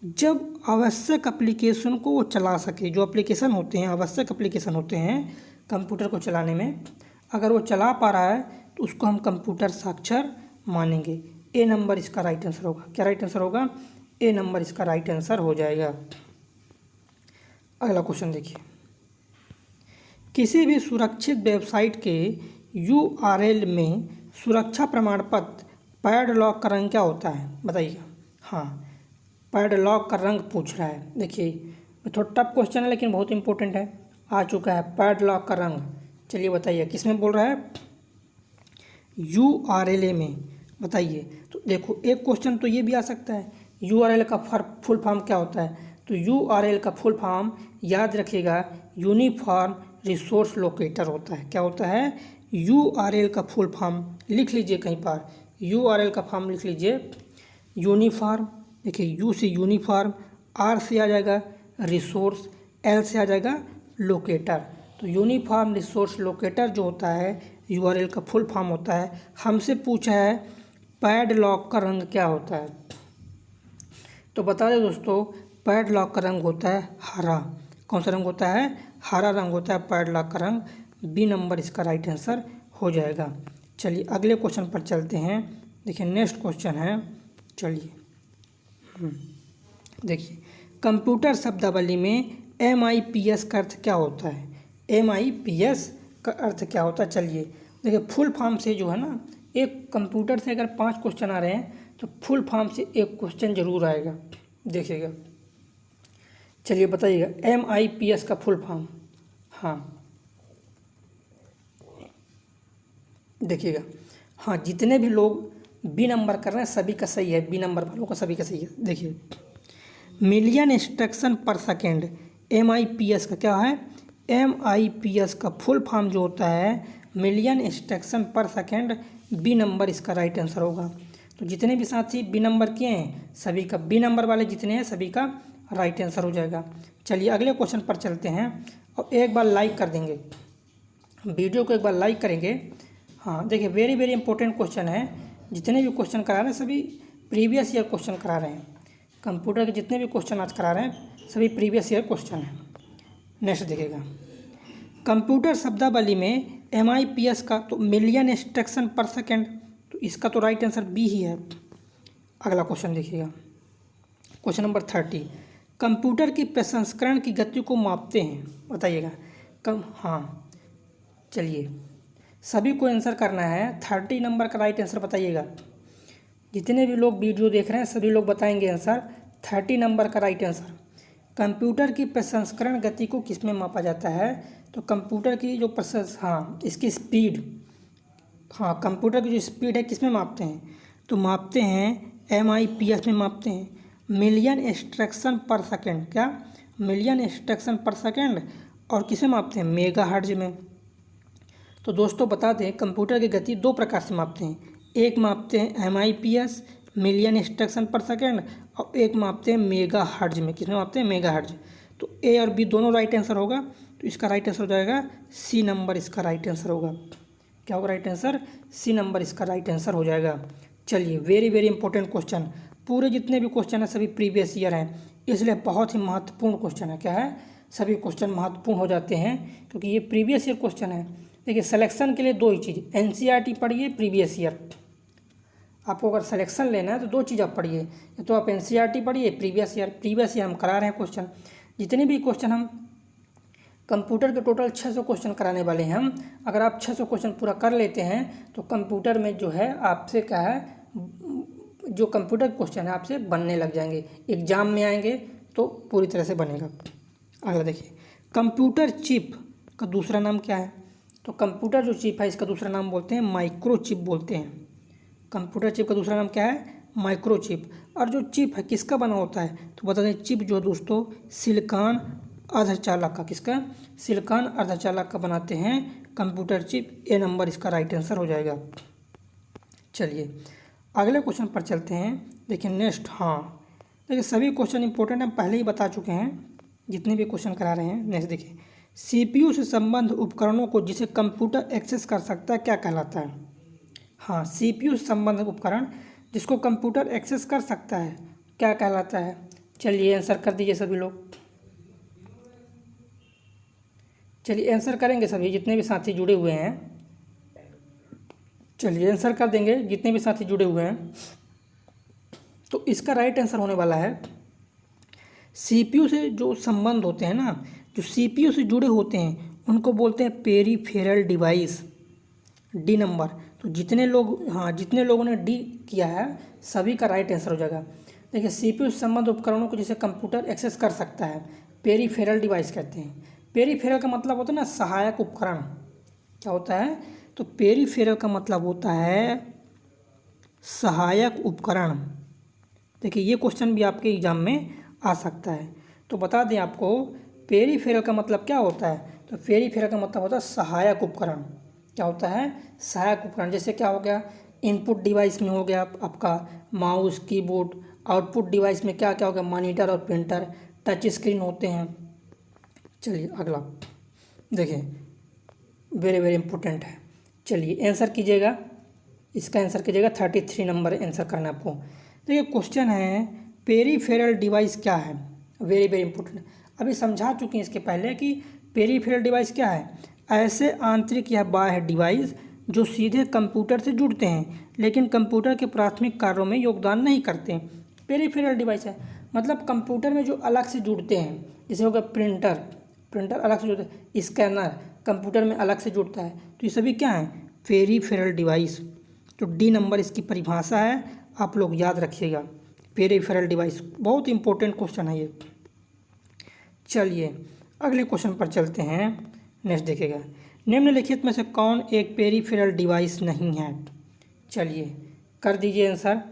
जब आवश्यक एप्लीकेशन को वो चला सके। जो एप्लीकेशन होते हैं, आवश्यक एप्लीकेशन होते हैं कंप्यूटर को चलाने में, अगर वो चला पा रहा है तो उसको हम कंप्यूटर साक्षर मानेंगे। ए नंबर इसका राइट आंसर होगा। क्या राइट आंसर होगा? ए नंबर इसका राइट आंसर हो जाएगा। अगला क्वेश्चन देखिए, किसी भी सुरक्षित वेबसाइट के यूआरएल में सुरक्षा प्रमाण पत्र पैडलॉक का रंग क्या होता है? बताइएगा। हाँ, पैडलॉक का रंग पूछ रहा है। देखिए थोड़ा टफ क्वेश्चन है लेकिन बहुत इंपॉर्टेंट है। आ चुका है पैडलॉक का रंग। चलिए बताइए किस में बोल रहा है? यूआरएल में। बताइए। तो देखो एक क्वेश्चन तो ये भी आ सकता है, यूआरएल का फुल फॉर्म क्या होता है? तो यूआरएल का फुल फॉर्म याद रखिएगा, यूनिफॉर्म रिसोर्स लोकेटर होता है। क्या होता है? यूआरएल का फुल फॉर्म लिख लीजिए कहीं पर, यूआरएल का फॉर्म लिख लीजिए यूनिफॉर्म। देखिए यू से यूनिफॉर्म, आर से आ जाएगा रिसोर्स, एल से आ जाएगा लोकेटर। तो यूनिफॉर्म रिसोर्स लोकेटर जो होता है यूआरएल का फुल फॉर्म होता है। हमसे पूछा है पैडलॉक का रंग क्या होता है? तो बता दें दोस्तों, पैडलॉक का रंग होता है हरा। कौन सा रंग होता है? हरा रंग होता है पैडलॉक का रंग। बी नंबर इसका राइट आंसर हो जाएगा। चलिए अगले क्वेश्चन पर चलते हैं। देखिए नेक्स्ट क्वेश्चन है, चलिए देखिए, कंप्यूटर शब्दावली में MIPS का अर्थ क्या होता है? MIPS का अर्थ क्या होता है? चलिए देखिए, फुल फॉर्म से जो है ना, एक कंप्यूटर से अगर 5 क्वेश्चन आ रहे हैं तो फुल फॉर्म से एक क्वेश्चन जरूर आएगा। देखिएगा, चलिए बताइएगा MIPS का फुल फॉर्म। हाँ देखिएगा, हाँ जितने भी लोग बी नंबर कर रहे हैं सभी का सही है, बी नंबर वालों का सभी का सही है। देखिए मिलियन इंस्ट्रक्शन पर सेकेंड, MIPS का क्या है? MIPS का फुल फॉर्म जो होता है मिलियन इंस्ट्रक्शन पर सेकेंड। बी नंबर इसका राइट आंसर होगा। तो जितने भी साथी बी नंबर किए हैं सभी का, बी नंबर वाले जितने हैं सभी का राइट आंसर हो जाएगा। चलिए अगले क्वेश्चन पर चलते हैं और एक बार लाइक कर देंगे, वीडियो को एक बार लाइक करेंगे। हाँ देखिए, वेरी वेरी इंपॉर्टेंट क्वेश्चन है। जितने भी क्वेश्चन करा रहे हैं सभी प्रीवियस ईयर क्वेश्चन करा रहे हैं। कंप्यूटर के जितने भी क्वेश्चन आज करा रहे हैं सभी प्रीवियस ईयर क्वेश्चन हैं। नेक्स्ट देखिएगा, कंप्यूटर शब्दावली में MIPS का तो मिलियन इंस्ट्रक्शन पर सेकेंड, तो इसका तो राइट आंसर बी ही है। अगला क्वेश्चन देखिएगा, क्वेश्चन नंबर 30, कंप्यूटर की प्रसंस्करण की गति को मापते हैं। बताइएगा हाँ चलिए सभी को आंसर करना है। 30 नंबर का राइट आंसर बताइएगा। जितने भी लोग वीडियो देख रहे हैं सभी लोग बताएंगे आंसर। 30 नंबर का राइट आंसर, कंप्यूटर की प्रसंस्करण गति को किस में मापा जाता है? तो कंप्यूटर की जो इसकी स्पीड, हाँ कंप्यूटर की जो स्पीड है किस में मापते हैं? तो मापते हैं MIPS में मापते हैं, मिलियन इंस्ट्रक्शन पर सेकेंड। क्या? मिलियन इंस्ट्रक्शन पर सेकेंड। और किसे मापते हैं? मेगाहर्ट्ज में। तो दोस्तों बता दें, कंप्यूटर की गति 2 प्रकार से मापते हैं। एक मापते हैं MIPS मिलियन इंस्ट्रक्शन पर सेकेंड, और एक मापते हैं मेगाहर्ट्ज में। किसमें मापते हैं? मेगाहर्ट्ज। तो ए और बी दोनों राइट आंसर होगा। तो इसका राइट आंसर हो जाएगा सी नंबर इसका राइट आंसर होगा। क्या होगा राइट आंसर? सी नंबर इसका राइट आंसर हो जाएगा। चलिए वेरी वेरी इंपॉर्टेंट क्वेश्चन, पूरे जितने भी क्वेश्चन हैं सभी प्रीवियस ईयर हैं, इसलिए बहुत ही महत्वपूर्ण क्वेश्चन है। क्या है? सभी क्वेश्चन महत्वपूर्ण हो जाते हैं क्योंकि ये प्रीवियस ईयर क्वेश्चन है। देखिए सिलेक्शन के लिए 2 ही चीज़, NCERT पढ़िए, प्रीवियस ईयर। आपको अगर सिलेक्शन लेना है तो 2 चीज़ आप पढ़िए, या तो आप NCERT पढ़िए, प्रीवियस ईयर हम करा रहे हैं क्वेश्चन। जितने भी क्वेश्चन हम कंप्यूटर के टोटल 600 क्वेश्चन कराने वाले हैं हम। अगर आप 600 क्वेश्चन पूरा कर लेते हैं तो कंप्यूटर में जो है आपसे क्या है, जो कंप्यूटर क्वेश्चन है आपसे बनने लग जाएंगे, एग्जाम में आएंगे तो पूरी तरह से बनेगा। अगला देखिए, कंप्यूटर चिप का दूसरा नाम क्या है? तो कंप्यूटर जो चिप है इसका दूसरा नाम बोलते हैं माइक्रो चिप बोलते हैं। कंप्यूटर चिप का दूसरा नाम क्या है? Micro chip. और जो चिप है किसका बना होता है? तो बता दें, चिप जो दोस्तों सिलिकॉन अर्धचालक का, किसका? सिलिकॉन अर्धचालक का बनाते हैं कंप्यूटर चिप। ए नंबर इसका राइट आंसर हो जाएगा। चलिए अगले क्वेश्चन पर चलते हैं। देखिए नेक्स्ट, हाँ देखिए सभी क्वेश्चन इंपॉर्टेंट हम पहले ही बता चुके हैं जितने भी क्वेश्चन करा रहे हैं। नेक्स्ट देखिए, CPU से संबंध उपकरणों को जिसे कंप्यूटर एक्सेस कर सकता है क्या कहलाता है? हाँ CPU से संबंध उपकरण जिसको कंप्यूटर एक्सेस कर सकता है क्या कहलाता है? चलिए आंसर कर दीजिए सभी लोग। चलिए आंसर करेंगे सभी जितने भी साथी जुड़े हुए हैं। चलिए आंसर कर देंगे जितने भी साथी जुड़े हुए हैं। तो इसका राइट आंसर होने वाला है सीपीयू से जो संबंध होते हैं ना, जो सीपीयू से जुड़े होते हैं उनको बोलते हैं पेरीफेरल डिवाइस। D number. तो जितने लोग, हाँ जितने लोगों ने डी किया है सभी का राइट आंसर हो जाएगा। देखिए सीपीयू से संबंध उपकरणों को जैसे कंप्यूटर एक्सेस कर सकता है, पेरीफेरल डिवाइस कहते हैं। पेरीफेरल का मतलब होता है ना सहायक उपकरण। क्या होता है? तो पेरीफेरल का मतलब होता है सहायक उपकरण। देखिए ये क्वेश्चन भी आपके एग्जाम में आ सकता है। तो बता दें आपको पेरीफेरल का मतलब क्या होता है। तो पेरीफेरल का मतलब होता है सहायक उपकरण। क्या होता है? सहायक उपकरण। जैसे क्या हो गया, इनपुट डिवाइस में हो गया आपका माउस, कीबोर्ड। आउटपुट डिवाइस में क्या क्या हो गया, मॉनिटर और प्रिंटर, टच स्क्रीन होते हैं। चलिए अगला देखिए, वेरी वेरी इंपॉर्टेंट है। चलिए आंसर कीजिएगा, इसका आंसर कीजिएगा 33 नंबर आंसर करना है आपको। देखिए क्वेश्चन है पेरीफेरल डिवाइस क्या है, वेरी वेरी इंपॉर्टेंट। अभी समझा चुके हैं इसके पहले कि पेरीफेरल डिवाइस क्या है। ऐसे आंतरिक या बाह्य डिवाइस जो सीधे कंप्यूटर से जुड़ते हैं लेकिन कंप्यूटर के प्राथमिक कार्यों में योगदान नहीं करते, पेरीफेरल डिवाइस है। मतलब कंप्यूटर में जो अलग से जुड़ते हैं, जैसे हो गया प्रिंटर, प्रिंटर अलग से जुड़ता है, स्कैनर कंप्यूटर में अलग से जुड़ता है। तो ये सभी क्या हैं, पेरीफेरल डिवाइस। तो डी नंबर इसकी परिभाषा है, आप लोग याद रखिएगा। पेरीफेरल डिवाइस बहुत इंपॉर्टेंट क्वेश्चन है ये। चलिए अगले क्वेश्चन पर चलते हैं। नेक्स्ट देखिएगा, निम्नलिखित में से कौन एक पेरीफेरल डिवाइस नहीं है। चलिए कर दीजिए आंसर।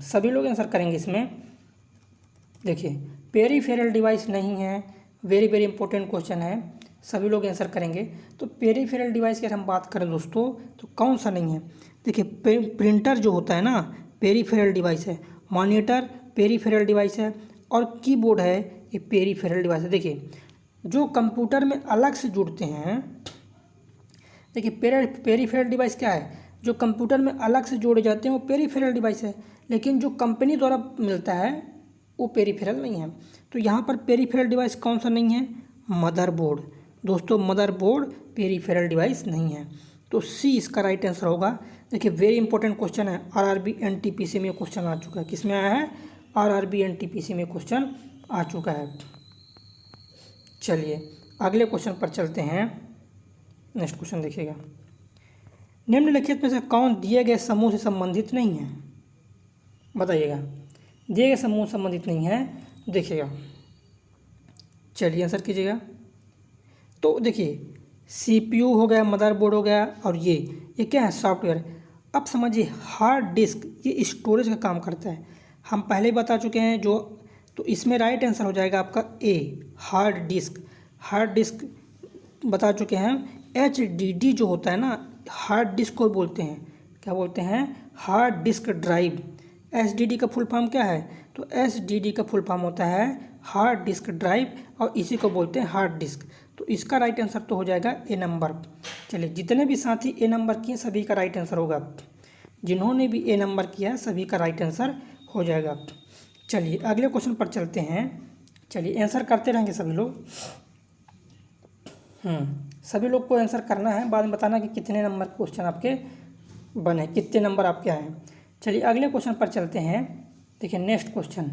सभी लोग आंसर करेंगे इसमें। देखिए पेरीफेरल डिवाइस नहीं है, वेरी वेरी इंपॉर्टेंट क्वेश्चन है, सभी लोग आंसर करेंगे। तो पेरीफेरल डिवाइस की अगर हम बात करें दोस्तों तो कौन सा नहीं है। देखिए प्रिंटर जो होता है ना पेरीफेरल डिवाइस है, मॉनिटर पेरीफेरल डिवाइस है, और कीबोर्ड है ये पेरीफेरल डिवाइस है। देखिए जो कंप्यूटर में अलग से जुड़ते हैं, देखिए पेरीफेरल डिवाइस क्या है, जो कंप्यूटर में अलग से जोड़े जाते हैं वो पेरीफेरल डिवाइस है। लेकिन जो कंपनी द्वारा मिलता है वो पेरीफेरल नहीं है। तो यहाँ पर पेरीफेरल डिवाइस कौन सा नहीं है, मदरबोर्ड। दोस्तों मदरबोर्ड पेरीफेरल डिवाइस नहीं है। तो सी इसका राइट आंसर होगा। देखिए वेरी इंपॉर्टेंट क्वेश्चन है, आरआरबी एनटीपीसी में क्वेश्चन आ चुका है। किसमें आया है, आरआरबी एनटीपीसी में क्वेश्चन आ चुका है। चलिए अगले क्वेश्चन पर चलते हैं। नेक्स्ट क्वेश्चन देखिएगा, निम्नलिखित में से कौन दिए गए समूह से संबंधित नहीं है, बताइएगा। दिए गए समूह संबंधित नहीं है, देखिएगा। चलिए आंसर कीजिएगा। तो देखिए सीपीयू हो गया, मदरबोर्ड हो गया, और ये क्या है, सॉफ्टवेयर। अब समझिए हार्ड डिस्क ये स्टोरेज का काम करता है, हम पहले ही बता चुके हैं जो। तो इसमें राइट आंसर हो जाएगा आपका ए, हार्ड डिस्क। हार्ड डिस्क बता चुके हैं। HDD जो होता है ना, हार्ड डिस्क को बोलते हैं, क्या बोलते हैं, हार्ड डिस्क ड्राइव। HDD का फुल फॉर्म क्या है, तो HDD का फुल फॉर्म होता है हार्ड डिस्क ड्राइव, और इसी को बोलते हैं हार्ड डिस्क। तो इसका राइट आंसर तो हो जाएगा ए नंबर। चलिए जितने भी साथी ए नंबर किए सभी का राइट आंसर होगा, जिन्होंने भी ए नंबर किया सभी का राइट आंसर हो जाएगा। चलिए अगले क्वेश्चन पर चलते हैं। चलिए आंसर करते रहेंगे सभी लोग। सभी लोग को आंसर करना है, बाद में बताना कि कितने नंबर क्वेश्चन आपके बने, कितने नंबर आपके आए। चलिए अगले क्वेश्चन पर चलते हैं। देखिए नेक्स्ट क्वेश्चन,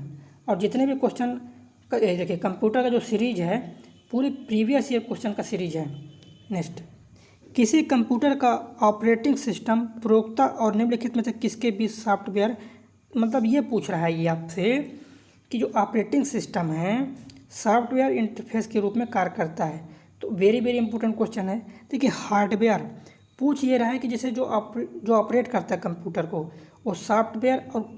और जितने भी क्वेश्चन देखिए कंप्यूटर का जो सीरीज है पूरी प्रीवियस ईयर क्वेश्चन का सीरीज है। नेक्स्ट, किसी कंप्यूटर का ऑपरेटिंग सिस्टम प्रयोक्ता और निम्नलिखित में से किसके बीच सॉफ्टवेयर, मतलब ये पूछ रहा है ये आपसे कि जो ऑपरेटिंग सिस्टम है सॉफ्टवेयर इंटरफेस के रूप में कार्य करता है। तो वेरी वेरी इंपॉर्टेंट क्वेश्चन है। देखिए हार्डवेयर पूछ ये रहा है कि जैसे जो ऑपरेट करता है कंप्यूटर को वो सॉफ्टवेयर और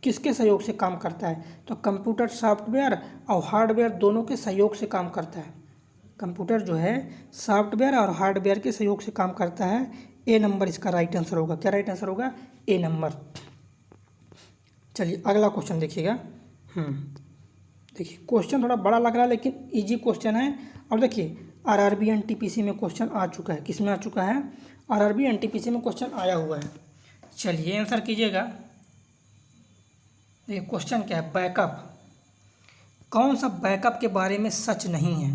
किसके सहयोग से काम करता है, तो कंप्यूटर सॉफ्टवेयर और हार्डवेयर दोनों के सहयोग से काम करता है। कंप्यूटर जो है सॉफ्टवेयर और हार्डवेयर के सहयोग से काम करता है। ए नंबर इसका राइट आंसर होगा। क्या राइट आंसर होगा, ए नंबर। चलिए अगला क्वेश्चन देखिएगा। देखिए क्वेश्चन थोड़ा बड़ा लग रहा है लेकिन इजी क्वेश्चन है। और देखिए आरआरबी एनटीपीसी में क्वेश्चन आ चुका है, किसमें आ चुका है, आरआरबी एनटीपीसी में क्वेश्चन आया हुआ है। चलिए आंसर कीजिएगा। देखिए क्वेश्चन क्या है, बैकअप। कौन सा बैकअप के बारे में सच नहीं है,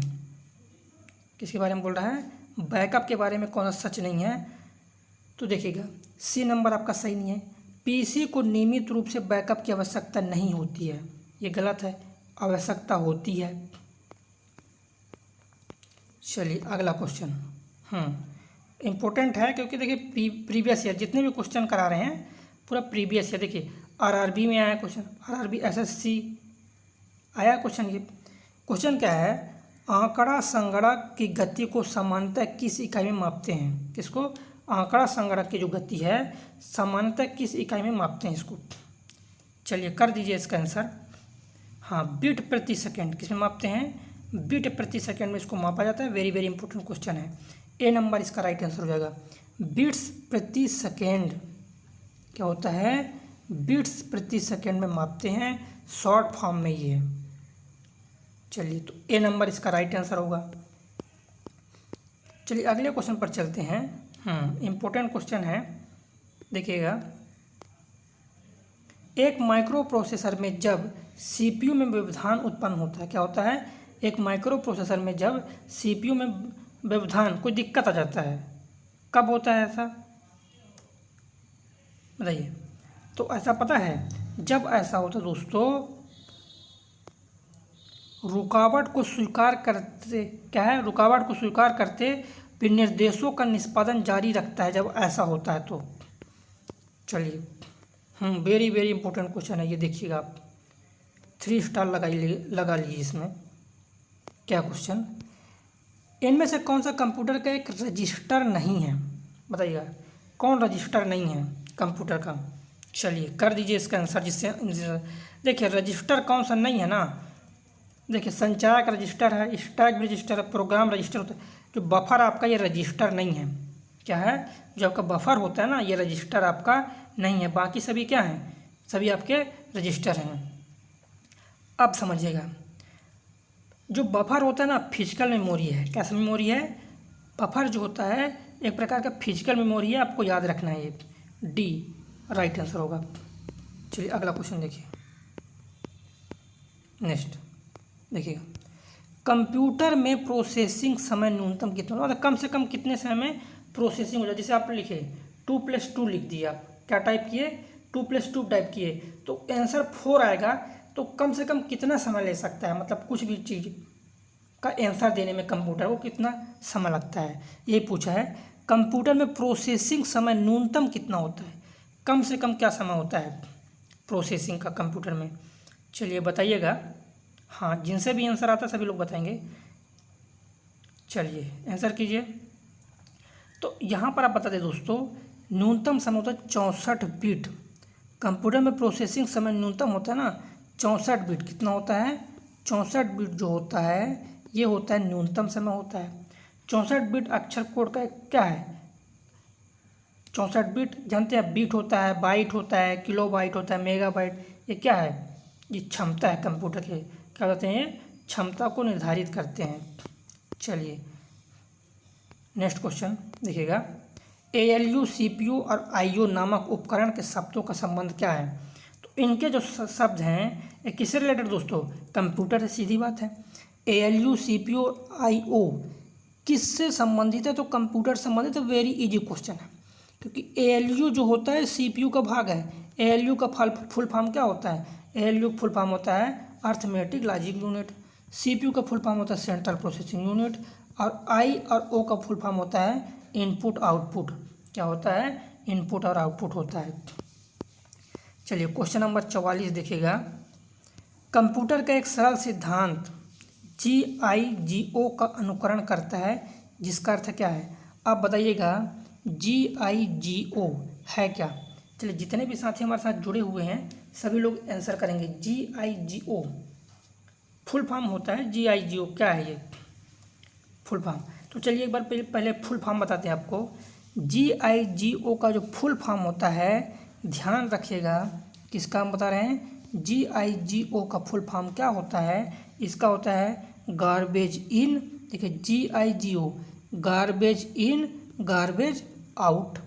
किसके बारे में बोल रहा है, बैकअप के बारे में कौन सा सच नहीं है। तो देखिएगा सी नंबर आपका सही नहीं है। पीसी को नियमित रूप से बैकअप की आवश्यकता नहीं होती है, ये गलत है, आवश्यकता होती है। चलिए अगला क्वेश्चन इम्पोर्टेंट है, क्योंकि देखिए प्रीवियस ईयर जितने भी क्वेश्चन करा रहे हैं पूरा प्रीवियस ईयर। देखिए आरआरबी में आया क्वेश्चन, आरआरबी एसएससी आया क्वेश्चन। ये क्वेश्चन क्या है, आंकड़ा संगणक की गति को सामान्यतः किस इकाई में मापते हैं? किसको? आंकड़ा संगणक की जो गति है सामान्यतः किस इकाई में मापते हैं इसको? चलिए कर दीजिए इसका आंसर। हाँ, बीट प्रति सेकेंड किस में मापते हैं? बीट प्रति सेकेंड में इसको मापा जाता है। वेरी वेरी इंपॉर्टेंट क्वेश्चन है, ए नंबर इसका राइट आंसर हो जाएगा। बीट्स प्रति सेकेंड क्या होता है? बीट्स प्रति सेकेंड में मापते हैं, शॉर्ट फॉर्म में ये है। चलिए तो ए नंबर इसका राइट आंसर होगा। चलिए अगले क्वेश्चन पर चलते हैं। इम्पोर्टेंट क्वेश्चन है, देखिएगा। एक माइक्रो प्रोसेसर में जब सीपीयू में व्यवधान उत्पन्न होता है, क्या होता है? एक माइक्रो प्रोसेसर में जब सीपीयू में व्यवधान कोई दिक्कत आ जाता है, कब होता है ऐसा? बताइए। तो ऐसा पता है, जब ऐसा होता है दोस्तों, रुकावट को स्वीकार करते, क्या है? रुकावट को स्वीकार करते विनिर्देशों का निष्पादन जारी रखता है, जब ऐसा होता है तो। चलिए वेरी वेरी इंपॉर्टेंट क्वेश्चन है ये, देखिएगा आप 3 स्टार लगा लीजिए इसमें। क्या क्वेश्चन? इनमें से कौन सा कंप्यूटर का एक रजिस्टर नहीं है? बताइएगा कौन रजिस्टर नहीं है कंप्यूटर का? चलिए कर दीजिए इसका आंसर। जिससे देखिए रजिस्टर कौन सा नहीं है ना, देखिए संचायक रजिस्टर है, स्टैक रजिस्टर है, प्रोग्राम रजिस्टर होता है। जो बफर आपका ये रजिस्टर नहीं है। क्या है? जो आपका बफर होता है ना, ये रजिस्टर आपका नहीं है। बाकी सभी क्या हैं? सभी आपके रजिस्टर हैं। अब समझिएगा, जो बफर होता है ना, फिजिकल मेमोरी है। कैसा मेमोरी है? बफर जो होता है एक प्रकार का फिजिकल मेमोरी है, आपको याद रखना है। ये डी राइट आंसर होगा। चलिए अगला क्वेश्चन देखिए। नेक्स्ट देखिएगा, कंप्यूटर में प्रोसेसिंग समय न्यूनतम कितना, मतलब कम से कम कितने समय में प्रोसेसिंग हो जाए? जैसे आप लिखे 2+2 लिख दिया, क्या टाइप किए? 2+2 टाइप किए, तो आंसर 4 आएगा। तो कम से कम कितना समय ले सकता है, मतलब कुछ भी चीज़ का आंसर देने में कंप्यूटर को कितना समय लगता है, ये पूछा है। कंप्यूटर में प्रोसेसिंग समय न्यूनतम कितना होता है? कम से कम क्या समय होता है प्रोसेसिंग का कंप्यूटर में? चलिए बताइएगा। हाँ, जिनसे भी आंसर आता है सभी लोग बताएंगे। चलिए आंसर कीजिए। तो यहाँ पर आप बता दें दोस्तों, न्यूनतम समय होता है 64 बिट। कंप्यूटर में प्रोसेसिंग समय न्यूनतम होता है ना 64 बिट। कितना होता है? 64 बिट जो होता है ये होता है न्यूनतम समय होता है। 64 बिट अक्षर कोड का क्या है? 64 बिट जानते हैं, बीट होता है, बाइट होता है, किलो बाइट होता है, मेगा बाइट। ये क्या है? ये क्षमता है कंप्यूटर के, क्या कहते हैं? क्षमता को निर्धारित करते हैं। चलिए नेक्स्ट क्वेश्चन देखिएगा। ALU, CPU और IO नामक उपकरण के शब्दों का संबंध क्या है? तो इनके जो शब्द हैं ये किससे रिलेटेड दोस्तों? कंप्यूटर से, सीधी बात है। ALU, CPU और IO किससे संबंधित है? तो कंप्यूटर से संबंधित है। वेरी इजी क्वेश्चन है, क्योंकि ALU जो होता है CPU का भाग है। ALU का फुल फॉर्म क्या होता है? ALU फुल फॉर्म होता है अर्थमेटिक लॉजिक यूनिट। CPU का फुल फॉर्म होता है सेंट्रल प्रोसेसिंग यूनिट। और I और O का फुल फॉर्म होता है इनपुट आउटपुट। क्या होता है? इनपुट और आउटपुट होता है। चलिए क्वेश्चन नंबर 44 देखिएगा। कंप्यूटर का एक सरल सिद्धांत GIGO का अनुकरण करता है, जिसका अर्थ क्या है? आप बताइएगा GIGO है क्या? चलिए जितने भी साथी हमारे साथ जुड़े हुए हैं सभी लोग आंसर करेंगे। GIGO फुल फॉर्म होता है। GIGO क्या है ये फुल फॉर्म? तो चलिए एक बार पहले फुल फॉर्म बताते हैं आपको। GIGO का जो फुल फॉर्म होता है, ध्यान रखिएगा किसका हम बता रहे हैं। GIGO का फुल फॉर्म क्या होता है? इसका होता है गार्बेज इन। देखिए GIGO garbage in garbage out.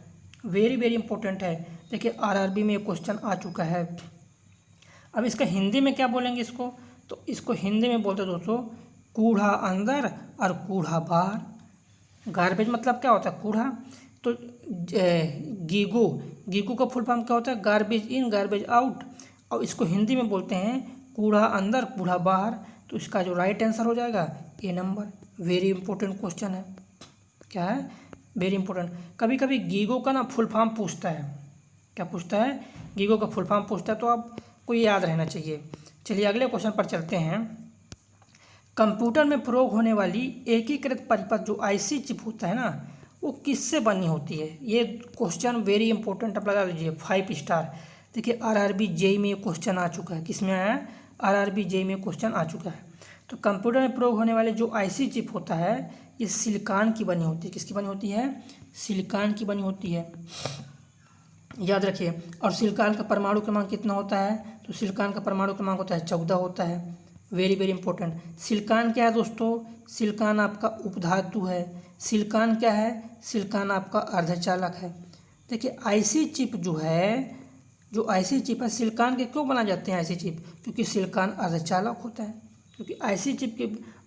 Very very important है। देखिए RRB में ये क्वेश्चन आ चुका है। अब इसका हिंदी में क्या बोलेंगे इसको? तो इसको हिंदी में बोलते दोस्तों कूड़ा अंदर और कूड़ा बाहर। गार्बेज मतलब क्या होता है? कूड़ा। तो गीगो, गीगो का फुल फॉर्म क्या होता है? Garbage in garbage out. और इसको हिंदी में बोलते हैं कूड़ा अंदर कूड़ा बाहर। तो इसका जो राइट आंसर हो जाएगा ए नंबर। वेरी इंपॉर्टेंट क्वेश्चन है। क्या है? Very important. कभी कभी गीगो का ना फुल फॉर्म पूछता है। क्या पूछता है? गीगो का फुल फॉर्म पूछता है, तो आपको ये याद रहना चाहिए। चलिए अगले क्वेश्चन पर चलते हैं। कंप्यूटर में प्रयोग होने वाली एकीकृत परिपथ जो आईसी चिप होता है ना, वो किससे बनी होती है? ये क्वेश्चन वेरी इंपॉर्टेंट, आप लगा लीजिए 5 स्टार। देखिए आरआरबी जेईई में ये क्वेश्चन आ चुका है। किस में आया है? आरआरबी जेईई में क्वेश्चन आ चुका है। तो कंप्यूटर में प्रयोग होने वाले जो आईसी चिप होता है, ये सिलिकॉन की बनी होती है। किसकी बनी होती है? सिलिकॉन की बनी होती है, याद रखिए। और सिलिकॉन का परमाणु क्रमांक कितना होता है? तो सिलिकॉन का परमाणु क्रमांक होता है 14 होता है। Very very important. सिलिकॉन क्या है दोस्तों? सिलिकॉन आपका उपधातु है। सिलिकॉन क्या है? सिलिकॉन आपका अर्धचालक है। देखिए आईसी चिप जो है, जो आईसी चिप है, सिलिकॉन के क्यों बना जाते हैं आईसी चिप? क्योंकि सिलिकॉन अर्धचालक होता है। क्योंकि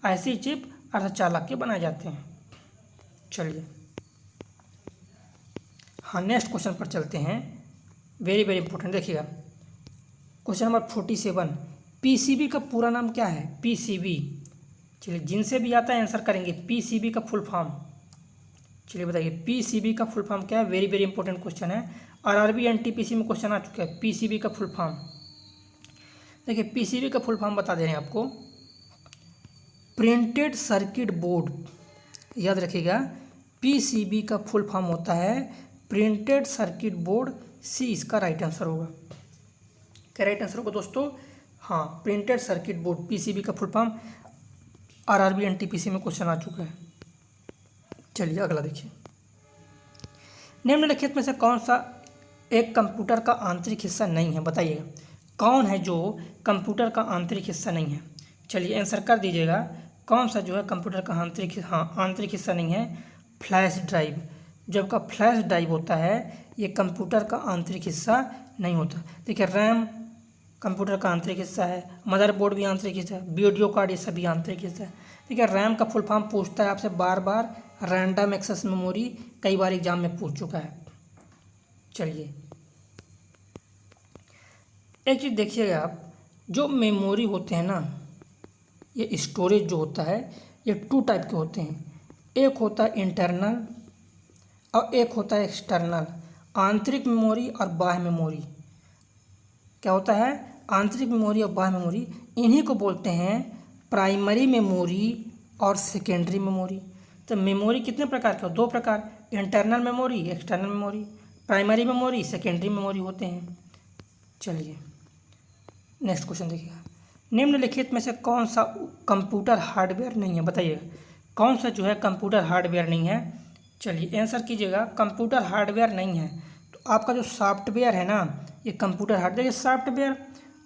आईसी चिप अर्धचालक के बनाए जाते हैं। चलिए हाँ, नेक्स्ट क्वेश्चन पर चलते हैं। वेरी वेरी इंपॉर्टेंट, देखिएगा क्वेश्चन नंबर 47। पीसीबी का पूरा नाम क्या है? पीसीबी। चलिए जिनसे भी आता है आंसर करेंगे। पीसीबी का फुल फॉर्म, चलिए बताइए पीसीबी का फुल फॉर्म क्या है? वेरी वेरी इंपॉर्टेंट क्वेश्चन है। आरआरबी एनटीपीसी में क्वेश्चन आ चुका है। पीसीबी का फुल फॉर्म देखिए, पीसीबी का फुल फॉर्म बता दे रहे हैं आपको। प्रिंटेड सर्किट बोर्ड, याद रखिएगा। पीसीबी का फुल फॉर्म होता है प्रिंटेड सर्किट बोर्ड। सी इसका राइट आंसर होगा। क्या राइट आंसर होगा दोस्तों? हाँ, प्रिंटेड सर्किट बोर्ड, पीसीबी का फुल फॉर्म। आरआरबी एनटीपीसी में क्वेश्चन आ चुका है। चलिए अगला देखिए। निम्नलिखित में से कौन सा एक कंप्यूटर का आंतरिक हिस्सा नहीं है? बताइएगा कौन है जो कंप्यूटर का आंतरिक हिस्सा नहीं है। चलिए आंसर कर दीजिएगा। कौन सा जो है कंप्यूटर का आंतरिक हिस्सा नहीं है? Flash drive. जब का फ्लैश ड्राइव होता है, ये कंप्यूटर का आंतरिक हिस्सा नहीं होता। देखिए रैम कंप्यूटर का आंतरिक हिस्सा है, मदरबोर्ड भी आंतरिक हिस्सा है, वीडियो कार्ड ये सभी आंतरिक हिस्सा है। देखिए रैम का फुल फॉर्म पूछता है आपसे बार बार, रैंडम एक्सेस मेमोरी, कई बार एग्जाम में पूछ चुका है। चलिए एक चीज़ देखिएगा आप, जो मेमोरी होते हैं ना, ये स्टोरेज जो होता है, ये 2 टाइप के होते हैं। एक होता है इंटरनल और एक होता है एक्सटर्नल। आंतरिक मेमोरी और बाह्य मेमोरी। क्या होता है? आंतरिक मेमोरी और बाह्य मेमोरी। इन्हीं को बोलते हैं प्राइमरी मेमोरी और सेकेंडरी मेमोरी। तो मेमोरी कितने प्रकार के? 2 प्रकार, internal memory, external memory. Primary memory, secondary memory होते हैं। चलिए नेक्स्ट क्वेश्चन देखिएगा। निम्नलिखित में से कौन सा कंप्यूटर हार्डवेयर नहीं है? बताइएगा कौन सा जो है कंप्यूटर हार्डवेयर नहीं है। चलिए आंसर कीजिएगा। कंप्यूटर हार्डवेयर नहीं है तो आपका जो सॉफ्टवेयर है ना, ये कंप्यूटर हार्डवेयर। सॉफ्टवेयर,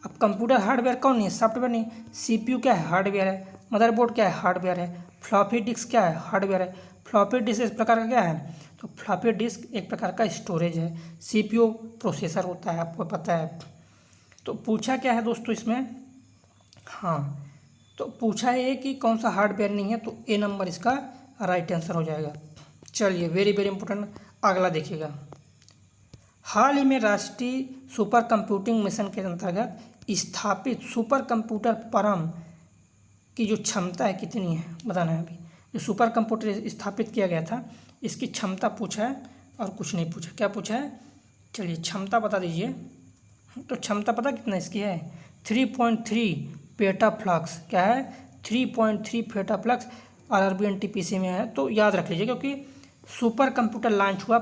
अब कंप्यूटर हार्डवेयर कौन नहीं है? सॉफ्टवेयर नहीं। सीपीयू क्या है? हार्डवेयर है। मदरबोर्ड क्या है? हार्डवेयर है। फ्लॉपी डिस्क क्या है? हार्डवेयर है। फ्लॉपी डिस्क इस प्रकार का क्या है? तो फ्लॉपी डिस्क एक प्रकार का स्टोरेज है। सीपीयू प्रोसेसर होता है, आपको पता है। तो पूछा क्या है दोस्तों इसमें? हाँ, तो पूछा है कि कौन सा हार्डवेयर नहीं है, तो ए नंबर इसका राइट आंसर हो जाएगा। चलिए वेरी वेरी इंपॉर्टेंट, अगला देखिएगा। हाल ही में राष्ट्रीय सुपर कंप्यूटिंग मिशन के अंतर्गत स्थापित सुपर कंप्यूटर परम की जो क्षमता है कितनी है बताना है। अभी जो सुपर कंप्यूटर स्थापित किया गया था, इसकी क्षमता पूछा है और कुछ नहीं पूछा। क्या पूछा है? चलिए क्षमता बता दीजिए। तो क्षमता पता कितना इसकी है? 3.3 पेटाफ्लक्स। क्या है? 3.3 पेटाफ्लक्स आरआरबी एनटीपीसी में है। तो याद रख लीजिए, क्योंकि सुपर कंप्यूटर लॉन्च हुआ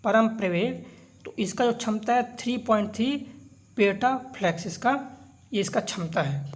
परम प्रवेग, तो इसका जो क्षमता है 3.3 पेटाफ्लक्स, ये इसका क्षमता है।